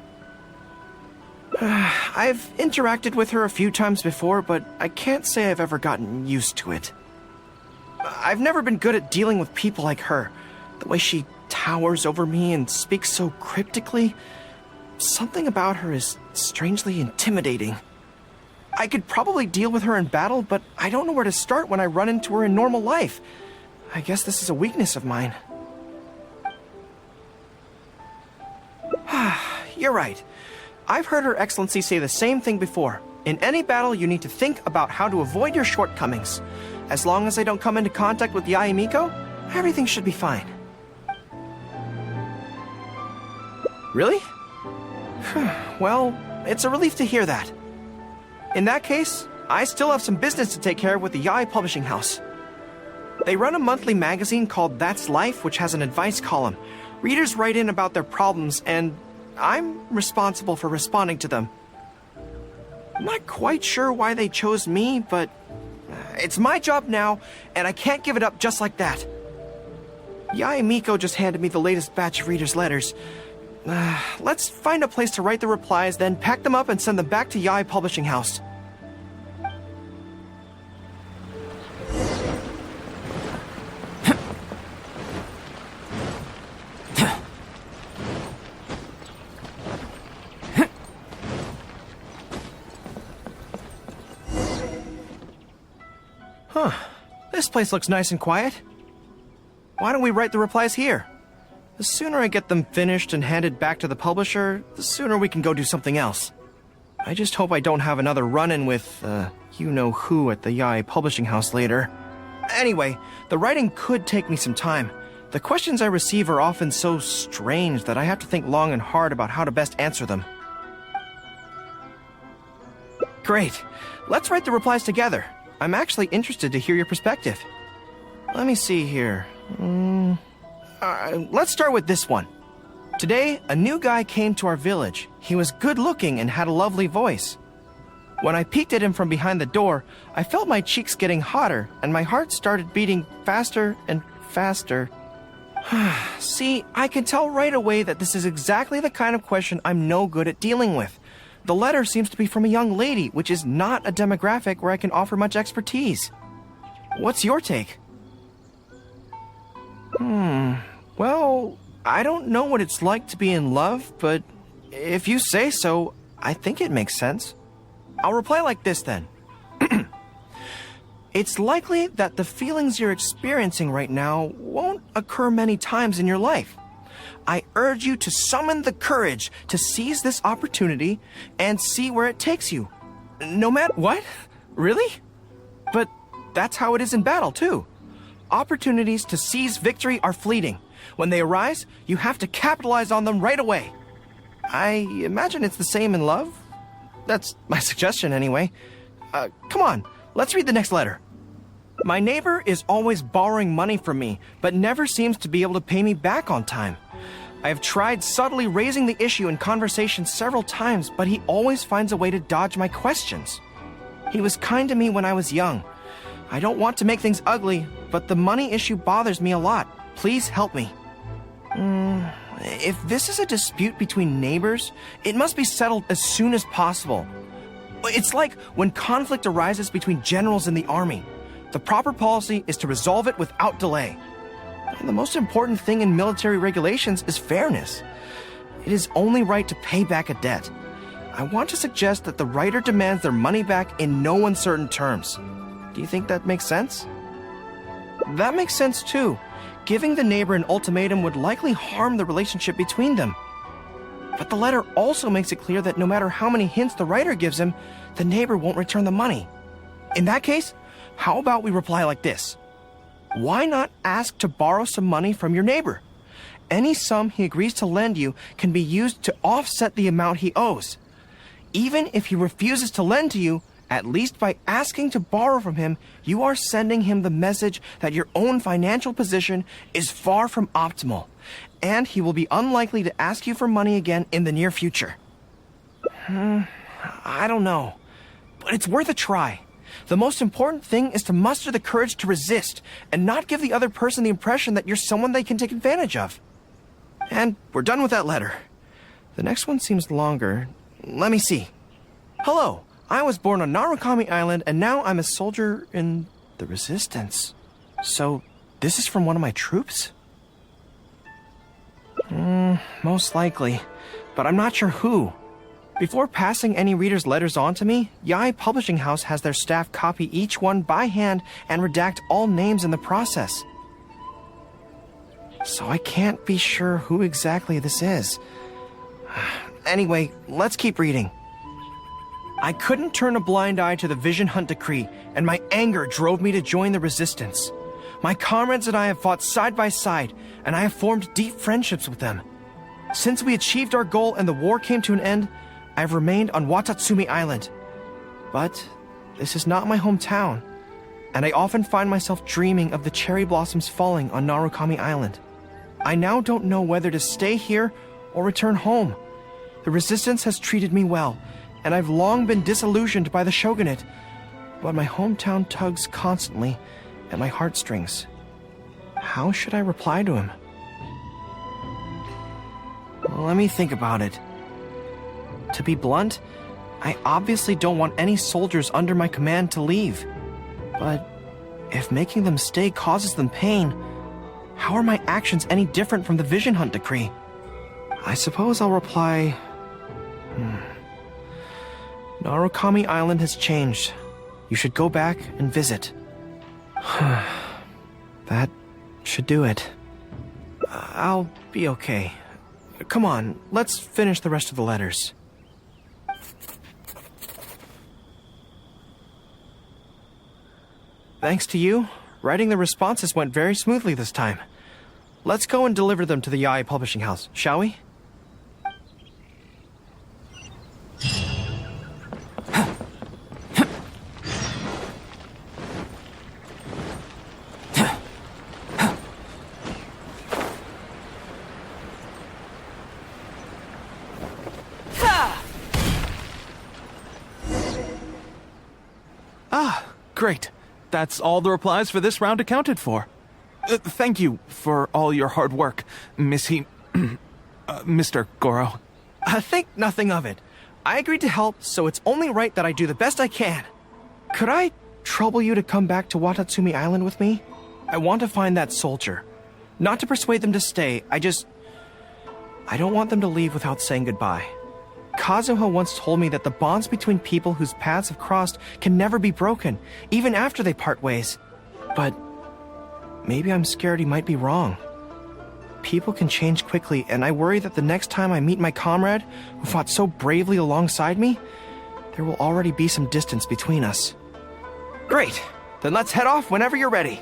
I've interacted with her a few times before, but I can't say I've ever gotten used to it. I've never been good at dealing with people like her. The way she towers over me and speaks so cryptically. Something about her is strangely intimidating. I could probably deal with her in battle, but I don't know where to start when I run into her in normal life. I guess this is a weakness of mine. You're right. I've heard Her Excellency say the same thing before. In any battle, you need to think about how to avoid your shortcomings. As long as I don't come into contact with Yae Miko, everything should be fine. Really? Well, it's a relief to hear that. In that case, I still have some business to take care of with the Yae Publishing House. They run a monthly magazine called That's Life, which has an advice column. Readers write in about their problems, and I'm responsible for responding to them. I'm not quite sure why they chose me, but it's my job now, and I can't give it up just like that. Yae Miko just handed me the latest batch of readers' letters. Let's find a place to write the replies, then pack them up and send them back to Yae Publishing House. Huh. This place looks nice and quiet. Why don't we write the replies here? The sooner I get them finished and handed back to the publisher, the sooner we can go do something else. I just hope I don't have another run-in with, you-know-who at the Yae Publishing House later. Anyway, the writing could take me some time. The questions I receive are often so strange that I have to think long and hard about how to best answer them. Great. Let's write the replies together. I'm actually interested to hear your perspective. Let me see here. Let's start with this one. Today, a new guy came to our village. He was good-looking and had a lovely voice. When I peeked at him from behind the door, I felt my cheeks getting hotter, and my heart started beating faster and faster. See, I can tell right away that this is exactly the kind of question I'm no good at dealing with. The letter seems to be from a young lady, which is not a demographic where I can offer much expertise. What's your take? Well, I don't know what it's like to be in love, but if you say so, I think it makes sense. I'll reply like this then. It's likely that the feelings you're experiencing right now won't occur many times in your life. I urge you to summon the courage to seize this opportunity and see where it takes you. No matter what? Really? But that's how it is in battle, too. opportunities to seize victory are fleeting. When they arise, you have to capitalize on them right away. I imagine it's the same in love. That's my suggestion anyway. Come on, let's read the next letter. My neighbor is always borrowing money from me, but never seems to be able to pay me back on time. I have tried subtly raising the issue in conversation several times, but he always finds a way to dodge my questions. He was kind to me when I was young. I don't want to make things ugly, but the money issue bothers me a lot. Please help me. If this is a dispute between neighbors, it must be settled as soon as possible. It's like when conflict arises between generals in the army. The proper policy is to resolve it without delay. And the most important thing in military regulations is fairness. It is only right to pay back a debt. I want to suggest that the writer demands their money back in no uncertain terms. Do you think that makes sense? That makes sense too. Giving the neighbor an ultimatum would likely harm the relationship between them. But the letter also makes it clear that no matter how many hints the writer gives him, the neighbor won't return the money. In that case, how about we reply like this? Why not ask to borrow some money from your neighbor? Any sum he agrees to lend you can be used to offset the amount he owes. Even if he refuses to lend to you, at least by asking to borrow from him, you are sending him the message that your own financial position is far from optimal, and he will be unlikely to ask you for money again in the near future. I don't know, but it's worth a try. The most important thing is to muster the courage to resist and not give the other person the impression that you're someone they can take advantage of. And we're done with that letter. The next one seems longer. Let me see. Hello, I was born on Narukami Island and now I'm a soldier in the Resistance. So, this is from one of my troops? Most likely, but I'm not sure who. Before passing any reader's letters on to me, Yai Publishing House has their staff copy each one by hand and redact all names in the process. So I can't be sure who exactly this is. Anyway, let's keep reading. I couldn't turn a blind eye to the Vision Hunt decree, and my anger drove me to join the resistance. My comrades and I have fought side by side, and I have formed deep friendships with them. Since we achieved our goal and the war came to an end, I've remained on Watatsumi Island. But this is not my hometown, and I often find myself dreaming of the cherry blossoms falling on Narukami Island. I now don't know whether to stay here or return home. The resistance has treated me well, and I've long been disillusioned by the shogunate, but my hometown tugs constantly at my heartstrings. How should I reply to him? Let me think about it. To be blunt, I obviously don't want any soldiers under my command to leave. But if making them stay causes them pain, how are my actions any different from the Vision Hunt decree? I suppose I'll reply... Narukami Island has changed. You should go back and visit. That should do it. I'll be okay. Come on, let's finish the rest of the letters. Thanks to you, writing the responses went very smoothly this time. Let's go and deliver them to the Yai Publishing House, shall we? Great. That's all the replies for this round accounted for. Thank you for all your hard work, Mr. Gorou. Think nothing of it. I agreed to help, so it's only right that I do the best I can. Could I trouble you to come back to Watatsumi Island with me? I want to find that soldier. Not to persuade them to stay, I don't want them to leave without saying goodbye. Kazuha once told me that the bonds between people whose paths have crossed can never be broken, even after they part ways. But maybe I'm scared he might be wrong. People can change quickly, and I worry that the next time I meet my comrade, who fought so bravely alongside me, there will already be some distance between us. Great! Then let's head off whenever you're ready.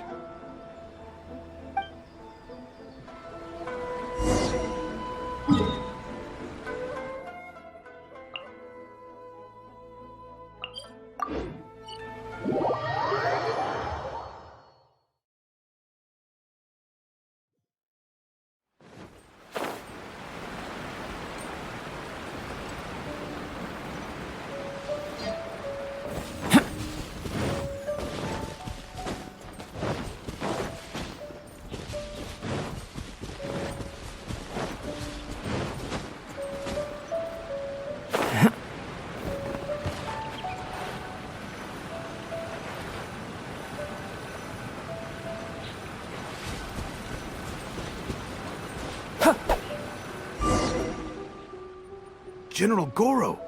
General Gorou.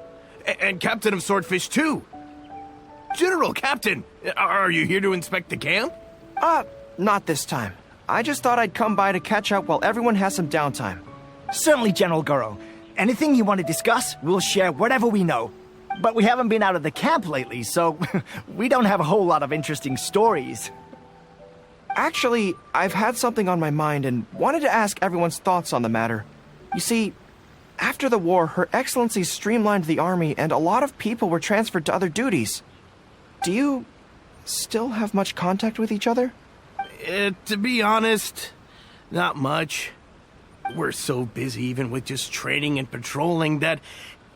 And Captain of Swordfish, too. General, Captain, are you here to inspect the camp? Not this time. I just thought I'd come by to catch up while everyone has some downtime. Certainly, General Gorou. Anything you want to discuss, we'll share whatever we know. But we haven't been out of the camp lately, so we don't have a whole lot of interesting stories. Actually, I've had something on my mind and wanted to ask everyone's thoughts on the matter. You see, after the war, Her Excellency streamlined the army and a lot of people were transferred to other duties. Do you still have much contact with each other? To be honest, not much. We're so busy even with just training and patrolling that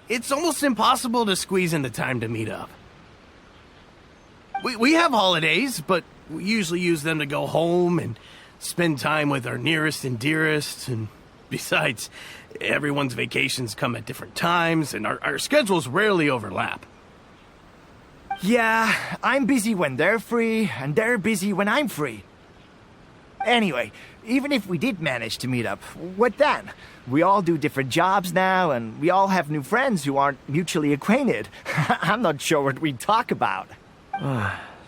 it's almost impossible to squeeze in the time to meet up. We have holidays, but we usually use them to go home and spend time with our nearest and dearest, and besides, everyone's vacations come at different times, and our schedules rarely overlap. Yeah, I'm busy when they're free, and they're busy when I'm free. Anyway, even if we did manage to meet up, what then? We all do different jobs now, and we all have new friends who aren't mutually acquainted. I'm not sure what we'd talk about.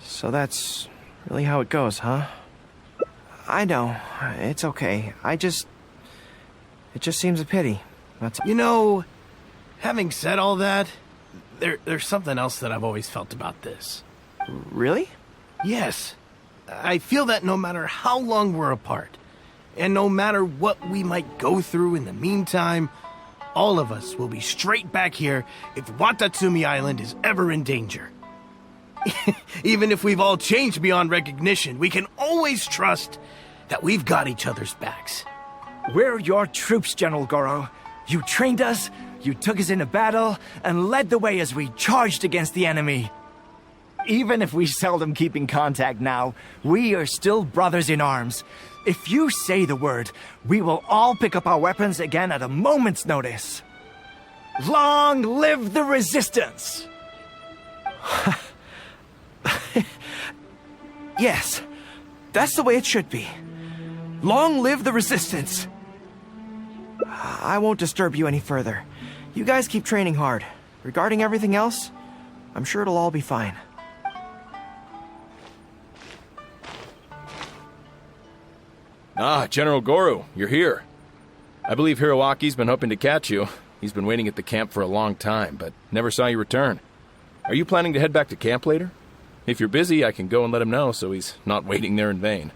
So that's really how it goes, huh? I know. It's okay. It just seems a pity. That's... You know, having said all that, there's something else that I've always felt about this. Really? Yes. I feel that no matter how long we're apart, and no matter what we might go through in the meantime, all of us will be straight back here if Watatsumi Island is ever in danger. Even if we've all changed beyond recognition, we can always trust that we've got each other's backs. We're your troops, General Gorou. You trained us, you took us into battle, and led the way as we charged against the enemy. Even if we seldom keep in contact now, we are still brothers in arms. If you say the word, we will all pick up our weapons again at a moment's notice. Long live the resistance! Yes, that's the way it should be. Long live the resistance! I won't disturb you any further. You guys keep training hard. Regarding everything else, I'm sure it'll all be fine. General Gorou, you're here. I believe Hiroaki's been hoping to catch you. He's been waiting at the camp for a long time, but never saw you return. Are you planning to head back to camp later? If you're busy, I can go and let him know so he's not waiting there in vain.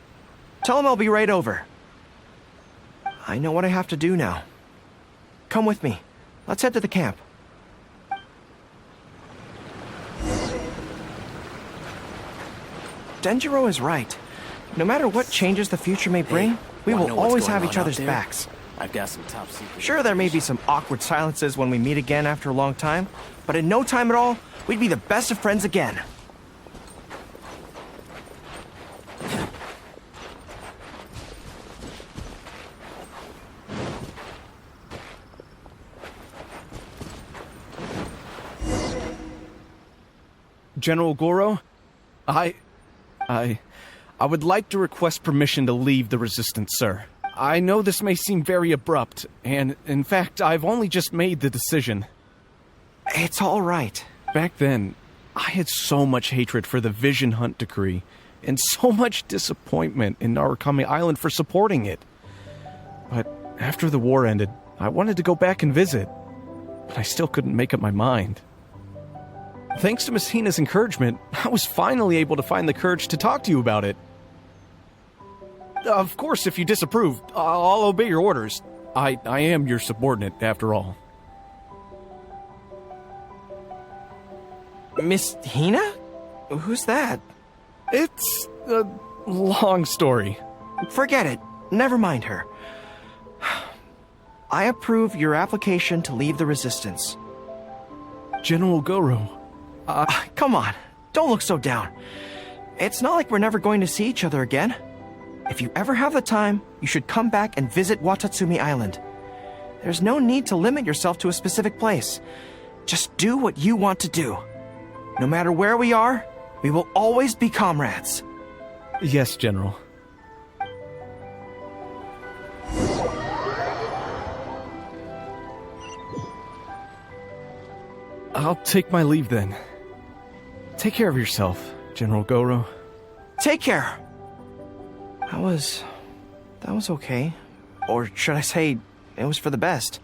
Tell him I'll be right over. I know what I have to do now. Come with me. Let's head to the camp. Denjiro is right. No matter what changes the future may bring, we will always have each other's backs. I've got some top secret. Sure, there may be some awkward silences when we meet again after a long time, but in no time at all, we'd be the best of friends again. General Gorou, I would like to request permission to leave the Resistance, sir. I know this may seem very abrupt, and in fact, I've only just made the decision. It's all right. Back then, I had so much hatred for the Vision Hunt decree, and so much disappointment in Narukami Island for supporting it. But after the war ended, I wanted to go back and visit, but I still couldn't make up my mind. Thanks to Miss Hina's encouragement, I was finally able to find the courage to talk to you about it. Of course, if you disapprove, I'll obey your orders. I am your subordinate, after all. Miss Hina? Who's that? It's a long story. Forget it. Never mind her. I approve your application to leave the Resistance. General Gorou. Come on. Don't look so down. It's not like we're never going to see each other again. If you ever have the time, you should come back and visit Watatsumi Island. There's no need to limit yourself to a specific place. Just do what you want to do. No matter where we are, we will always be comrades. Yes, General. I'll take my leave then. Take care of yourself, General Gorou. Take care. That was okay. Or should I say, it was for the best.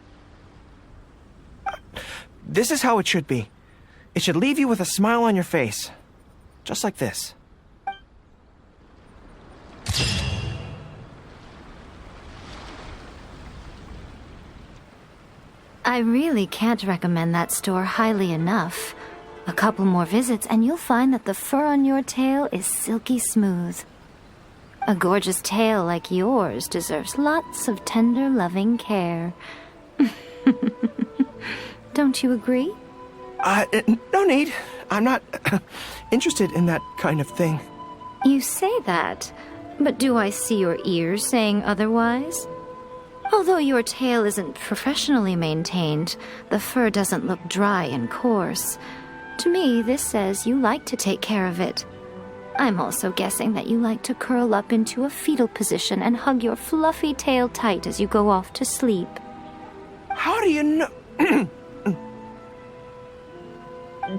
This is how it should be. It should leave you with a smile on your face. Just like this. I really can't recommend that store highly enough. A couple more visits and you'll find that the fur on your tail is silky smooth. A gorgeous tail like yours deserves lots of tender, loving care. Don't you agree? No need. I'm not interested in that kind of thing. You say that, but do I see your ears saying otherwise? Although your tail isn't professionally maintained, the fur doesn't look dry and coarse. To me, this says you like to take care of it. I'm also guessing that you like to curl up into a fetal position and hug your fluffy tail tight as you go off to sleep. How do you know?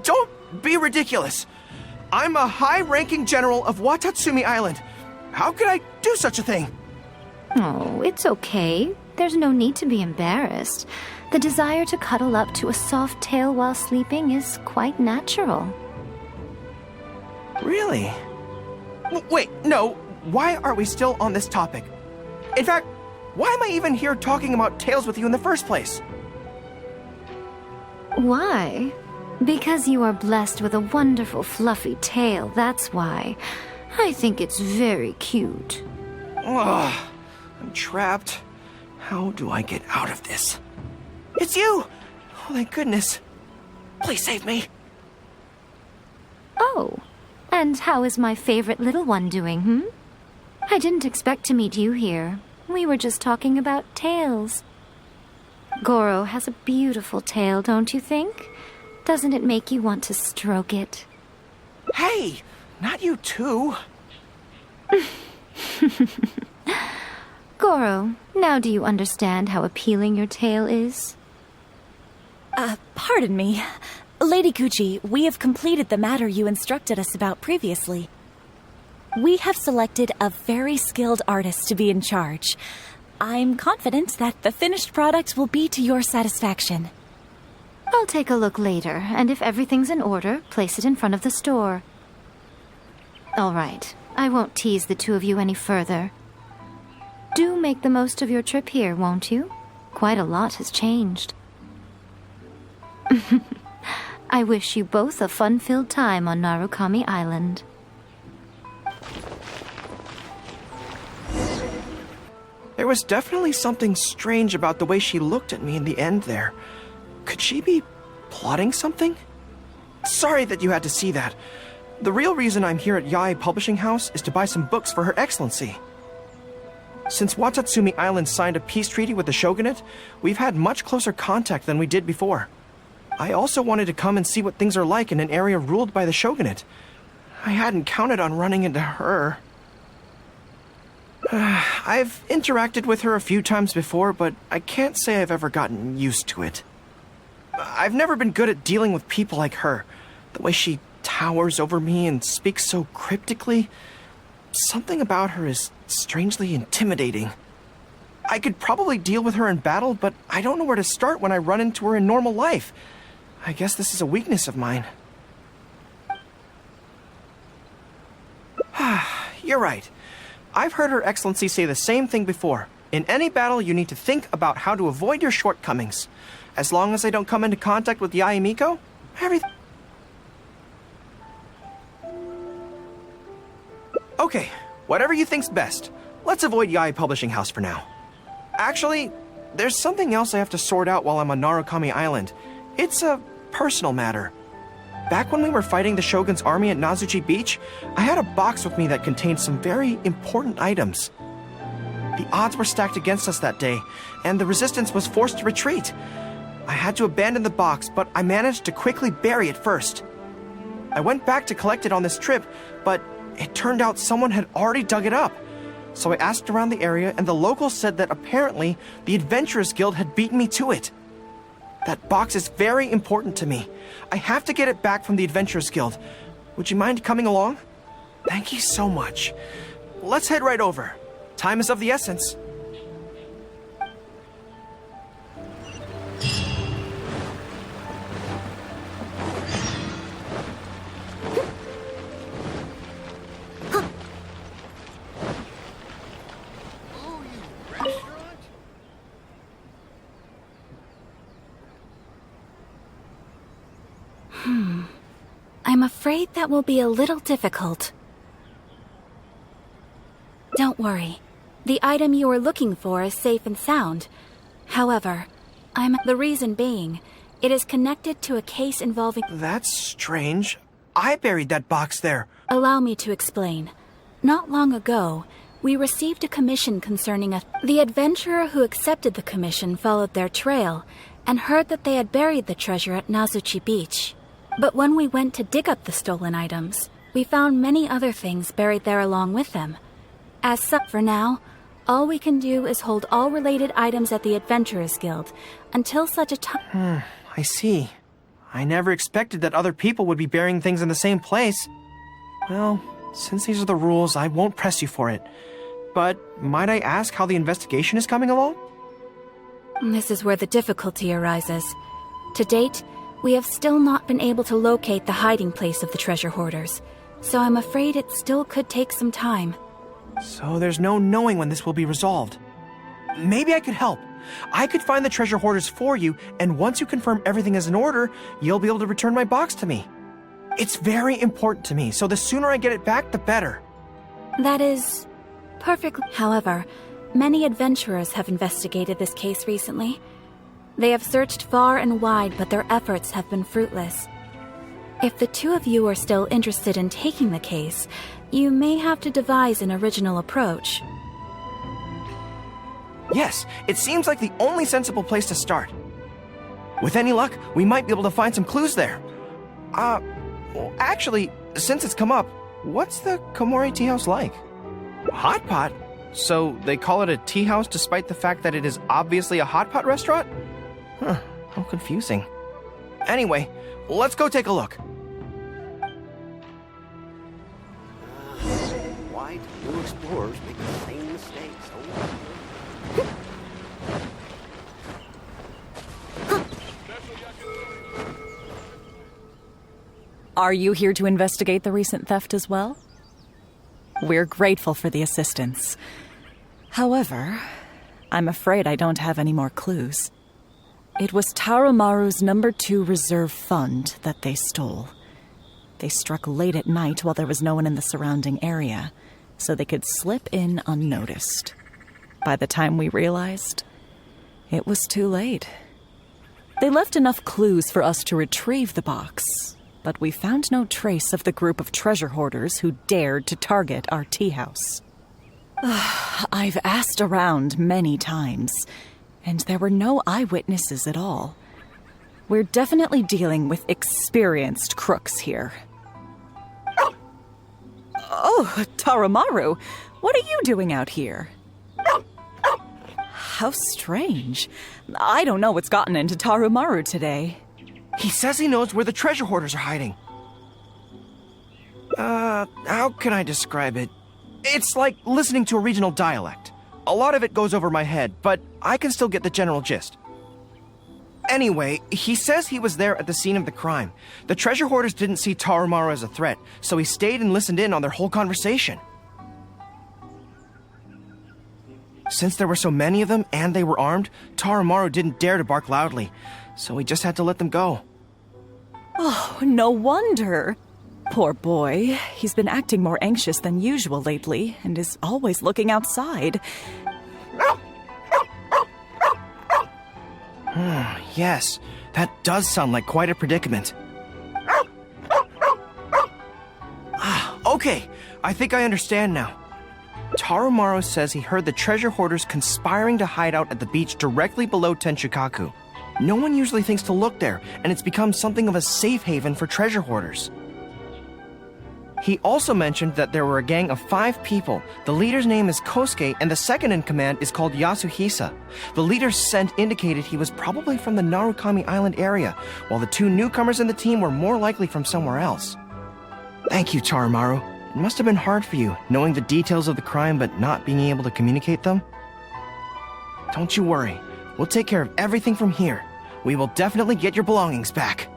Don't be ridiculous. I'm a high-ranking general of Watatsumi Island. How could I do such a thing? Oh, it's okay. There's no need to be embarrassed. The desire to cuddle up to a soft tail while sleeping is quite natural. Really? Wait, no. Why are we still on this topic? In fact, why am I even here talking about tails with you in the first place? Why? Because you are blessed with a wonderful fluffy tail, that's why. I think it's very cute. Ugh, I'm trapped. How do I get out of this? It's you! Oh, thank goodness. Please save me. Oh, and how is my favorite little one doing, I didn't expect to meet you here. We were just talking about tails. Gorou has a beautiful tail, don't you think? Doesn't it make you want to stroke it? Hey, not you too. Gorou, now do you understand how appealing your tail is? Pardon me. Lady Gucci, we have completed the matter you instructed us about previously. We have selected a very skilled artist to be in charge. I'm confident that the finished product will be to your satisfaction. I'll take a look later, and if everything's in order, place it in front of the store. All right, I won't tease the two of you any further. Do make the most of your trip here, won't you? Quite a lot has changed. I wish you both a fun-filled time on Narukami Island. There was definitely something strange about the way she looked at me in the end there. Could she be plotting something? Sorry that you had to see that. The real reason I'm here at Yae Publishing House is to buy some books for Her Excellency. Since Watatsumi Island signed a peace treaty with the shogunate, we've had much closer contact than we did before. I also wanted to come and see what things are like in an area ruled by the shogunate. I hadn't counted on running into her. I've interacted with her a few times before, but I can't say I've ever gotten used to it. I've never been good at dealing with people like her. The way she towers over me and speaks so cryptically. Something about her is strangely intimidating. I could probably deal with her in battle, but I don't know where to start when I run into her in normal life. I guess this is a weakness of mine. You're right. I've heard Her Excellency say the same thing before. In any battle, you need to think about how to avoid your shortcomings. As long as I don't come into contact with Yae Miko, everything... Okay, whatever you think's best. Let's avoid Yae Publishing House for now. Actually, there's something else I have to sort out while I'm on Narukami Island. It's a personal matter. Back when we were fighting the Shogun's army at Nazuchi Beach, I had a box with me that contained some very important items. The odds were stacked against us that day, and the resistance was forced to retreat. I had to abandon the box, but I managed to quickly bury it first. I went back to collect it on this trip, but it turned out someone had already dug it up. So I asked around the area, and the locals said that apparently the Adventurers Guild had beaten me to it. That box is very important to me. I have to get it back from the Adventurers Guild. Would you mind coming along? Thank you so much. Let's head right over. Time is of the essence. I'm afraid that will be a little difficult. Don't worry. The item you are looking for is safe and sound. However, the reason being, it is connected to a case involving... That's strange. I buried that box there. Allow me to explain. Not long ago, we received a commission concerning The adventurer who accepted the commission followed their trail and heard that they had buried the treasure at Nazuchi Beach. But when we went to dig up the stolen items, we found many other things buried there along with them. As such, for now, all we can do is hold all related items at the Adventurers Guild until such a time... I see. I never expected that other people would be burying things in the same place. Well, since these are the rules, I won't press you for it. But might I ask how the investigation is coming along? This is where the difficulty arises. To date, we have still not been able to locate the hiding place of the treasure hoarders, so I'm afraid it still could take some time. So there's no knowing when this will be resolved. Maybe I could help. I could find the treasure hoarders for you, and once you confirm everything is in order, you'll be able to return my box to me. It's very important to me, so the sooner I get it back, the better. That is... perfectly... However, many adventurers have investigated this case recently. They have searched far and wide, but their efforts have been fruitless. If the two of you are still interested in taking the case, you may have to devise an original approach. Yes, it seems like the only sensible place to start. With any luck, we might be able to find some clues there. Well, actually, since it's come up, what's the Komori tea house like? Hot pot? So they call it a tea house despite the fact that it is obviously a hot pot restaurant? Huh, how confusing. Anyway, let's go take a look. Why do new explorers make the same mistakes over? Are you here to investigate the recent theft as well? We're grateful for the assistance. However, I'm afraid I don't have any more clues. It was Tarumaru's number 2 reserve fund that they stole. They struck late at night while there was no one in the surrounding area, so they could slip in unnoticed. By the time we realized, it was too late. They left enough clues for us to retrieve the box, but we found no trace of the group of treasure hoarders who dared to target our tea house. I've asked around many times, and there were no eyewitnesses at all. We're definitely dealing with experienced crooks here. Oh, Tarumaru, what are you doing out here? How strange. I don't know what's gotten into Tarumaru today. He says he knows where the treasure hoarders are hiding. How can I describe it? It's like listening to a regional dialect. A lot of it goes over my head, but I can still get the general gist. Anyway, he says he was there at the scene of the crime. The treasure hoarders didn't see Tarumaru as a threat, so he stayed and listened in on their whole conversation. Since there were so many of them and they were armed, Tarumaru didn't dare to bark loudly, so we just had to let them go. Oh, no wonder. Poor boy. He's been acting more anxious than usual lately and is always looking outside. Yes, that does sound like quite a predicament. Okay, I think I understand now. Tarumaru says he heard the treasure hoarders conspiring to hide out at the beach directly below Tenshukaku. No one usually thinks to look there, and it's become something of a safe haven for treasure hoarders. He also mentioned that there were a gang of 5 people. The leader's name is Kosuke, and the second in command is called Yasuhisa. The leader's scent indicated he was probably from the Narukami Island area, while the 2 newcomers in the team were more likely from somewhere else. Thank you, Tarumaru. It must have been hard for you, knowing the details of the crime but not being able to communicate them. Don't you worry. We'll take care of everything from here. We will definitely get your belongings back.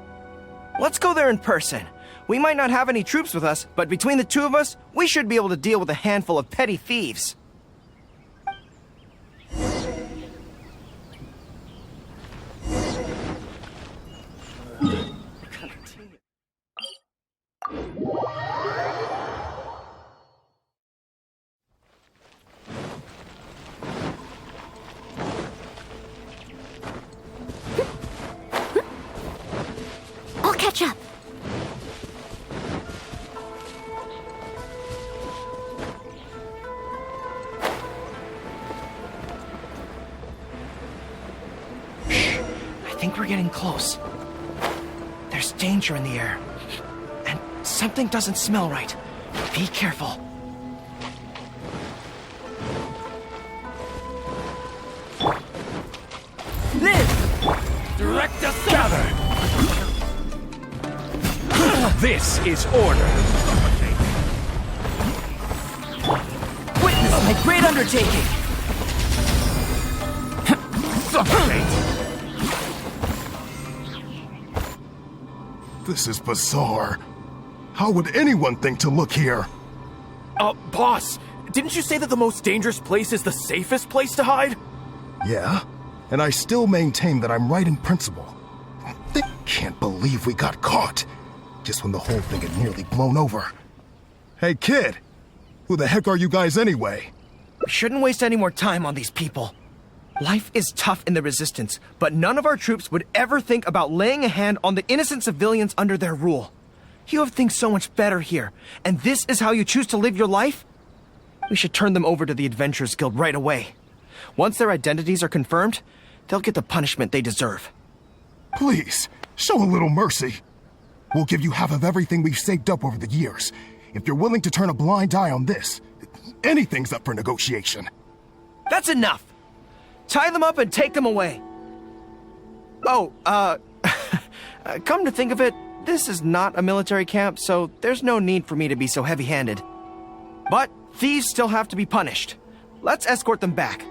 Let's go there in person. We might not have any troops with us, but between the 2 of us, we should be able to deal with a handful of petty thieves. I'll catch up. I think we're getting close. There's danger in the air. And something doesn't smell right. Be careful. Direct us gather! This is order. Witness my great undertaking! This is bizarre. How would anyone think to look here? Boss, didn't you say that the most dangerous place is the safest place to hide? Yeah, and I still maintain that I'm right in principle. They can't believe we got caught, just when the whole thing had nearly blown over. Hey kid, who the heck are you guys anyway? We shouldn't waste any more time on these people. Life is tough in the Resistance, but none of our troops would ever think about laying a hand on the innocent civilians under their rule. You have things so much better here, and this is how you choose to live your life? We should turn them over to the Adventurers Guild right away. Once their identities are confirmed, they'll get the punishment they deserve. Please, show a little mercy. We'll give you half of everything we've saved up over the years. If you're willing to turn a blind eye on this, anything's up for negotiation. That's enough! Tie them up and take them away. Oh, come to think of it, this is not a military camp, so there's no need for me to be so heavy-handed. But thieves still have to be punished. Let's escort them back.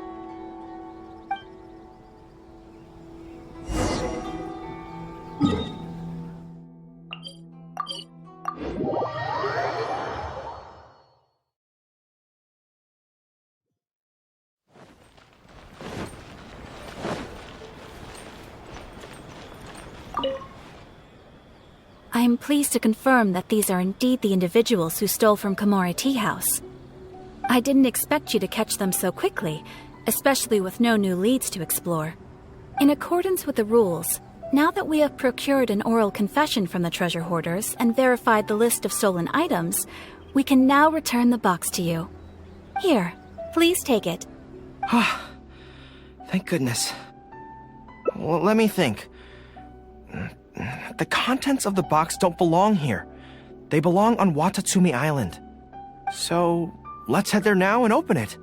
I am pleased to confirm that these are indeed the individuals who stole from Komori Tea House. I didn't expect you to catch them so quickly, especially with no new leads to explore. In accordance with the rules, now that we have procured an oral confession from the treasure hoarders and verified the list of stolen items, we can now return the box to you. Here, please take it. Thank goodness. Well, let me think. The contents of the box don't belong here. They belong on Watatsumi Island. So, let's head there now and open it.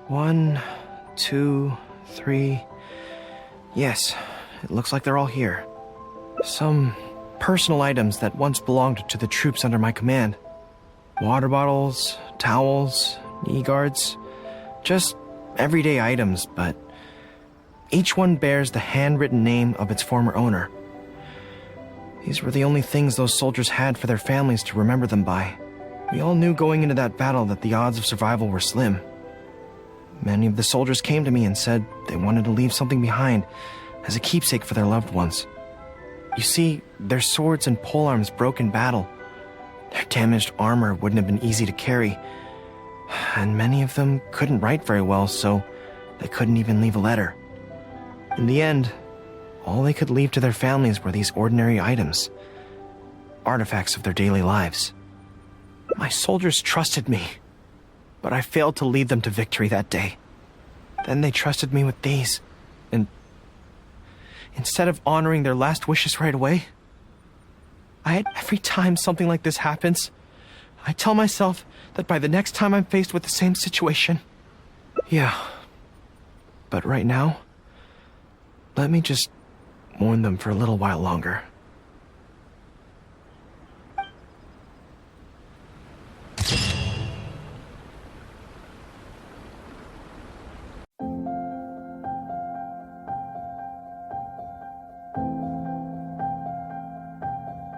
One, 2, 3. Yes, it looks like they're all here. Some personal items that once belonged to the troops under my command. Water bottles, towels, knee guards. Just everyday items, but each one bears the handwritten name of its former owner. These were the only things those soldiers had for their families to remember them by. We all knew going into that battle that the odds of survival were slim. Many of the soldiers came to me and said they wanted to leave something behind as a keepsake for their loved ones. You see, their swords and polearms broke in battle. Their damaged armor wouldn't have been easy to carry, and many of them couldn't write very well, so they couldn't even leave a letter. In the end, all they could leave to their families were these ordinary items, artifacts of their daily lives. My soldiers trusted me, but I failed to lead them to victory that day. Then they trusted me with these, and instead of honoring their last wishes right away, every time something like this happens, I tell myself that by the next time I'm faced with the same situation, yeah. But right now, let me just mourn them for a little while longer.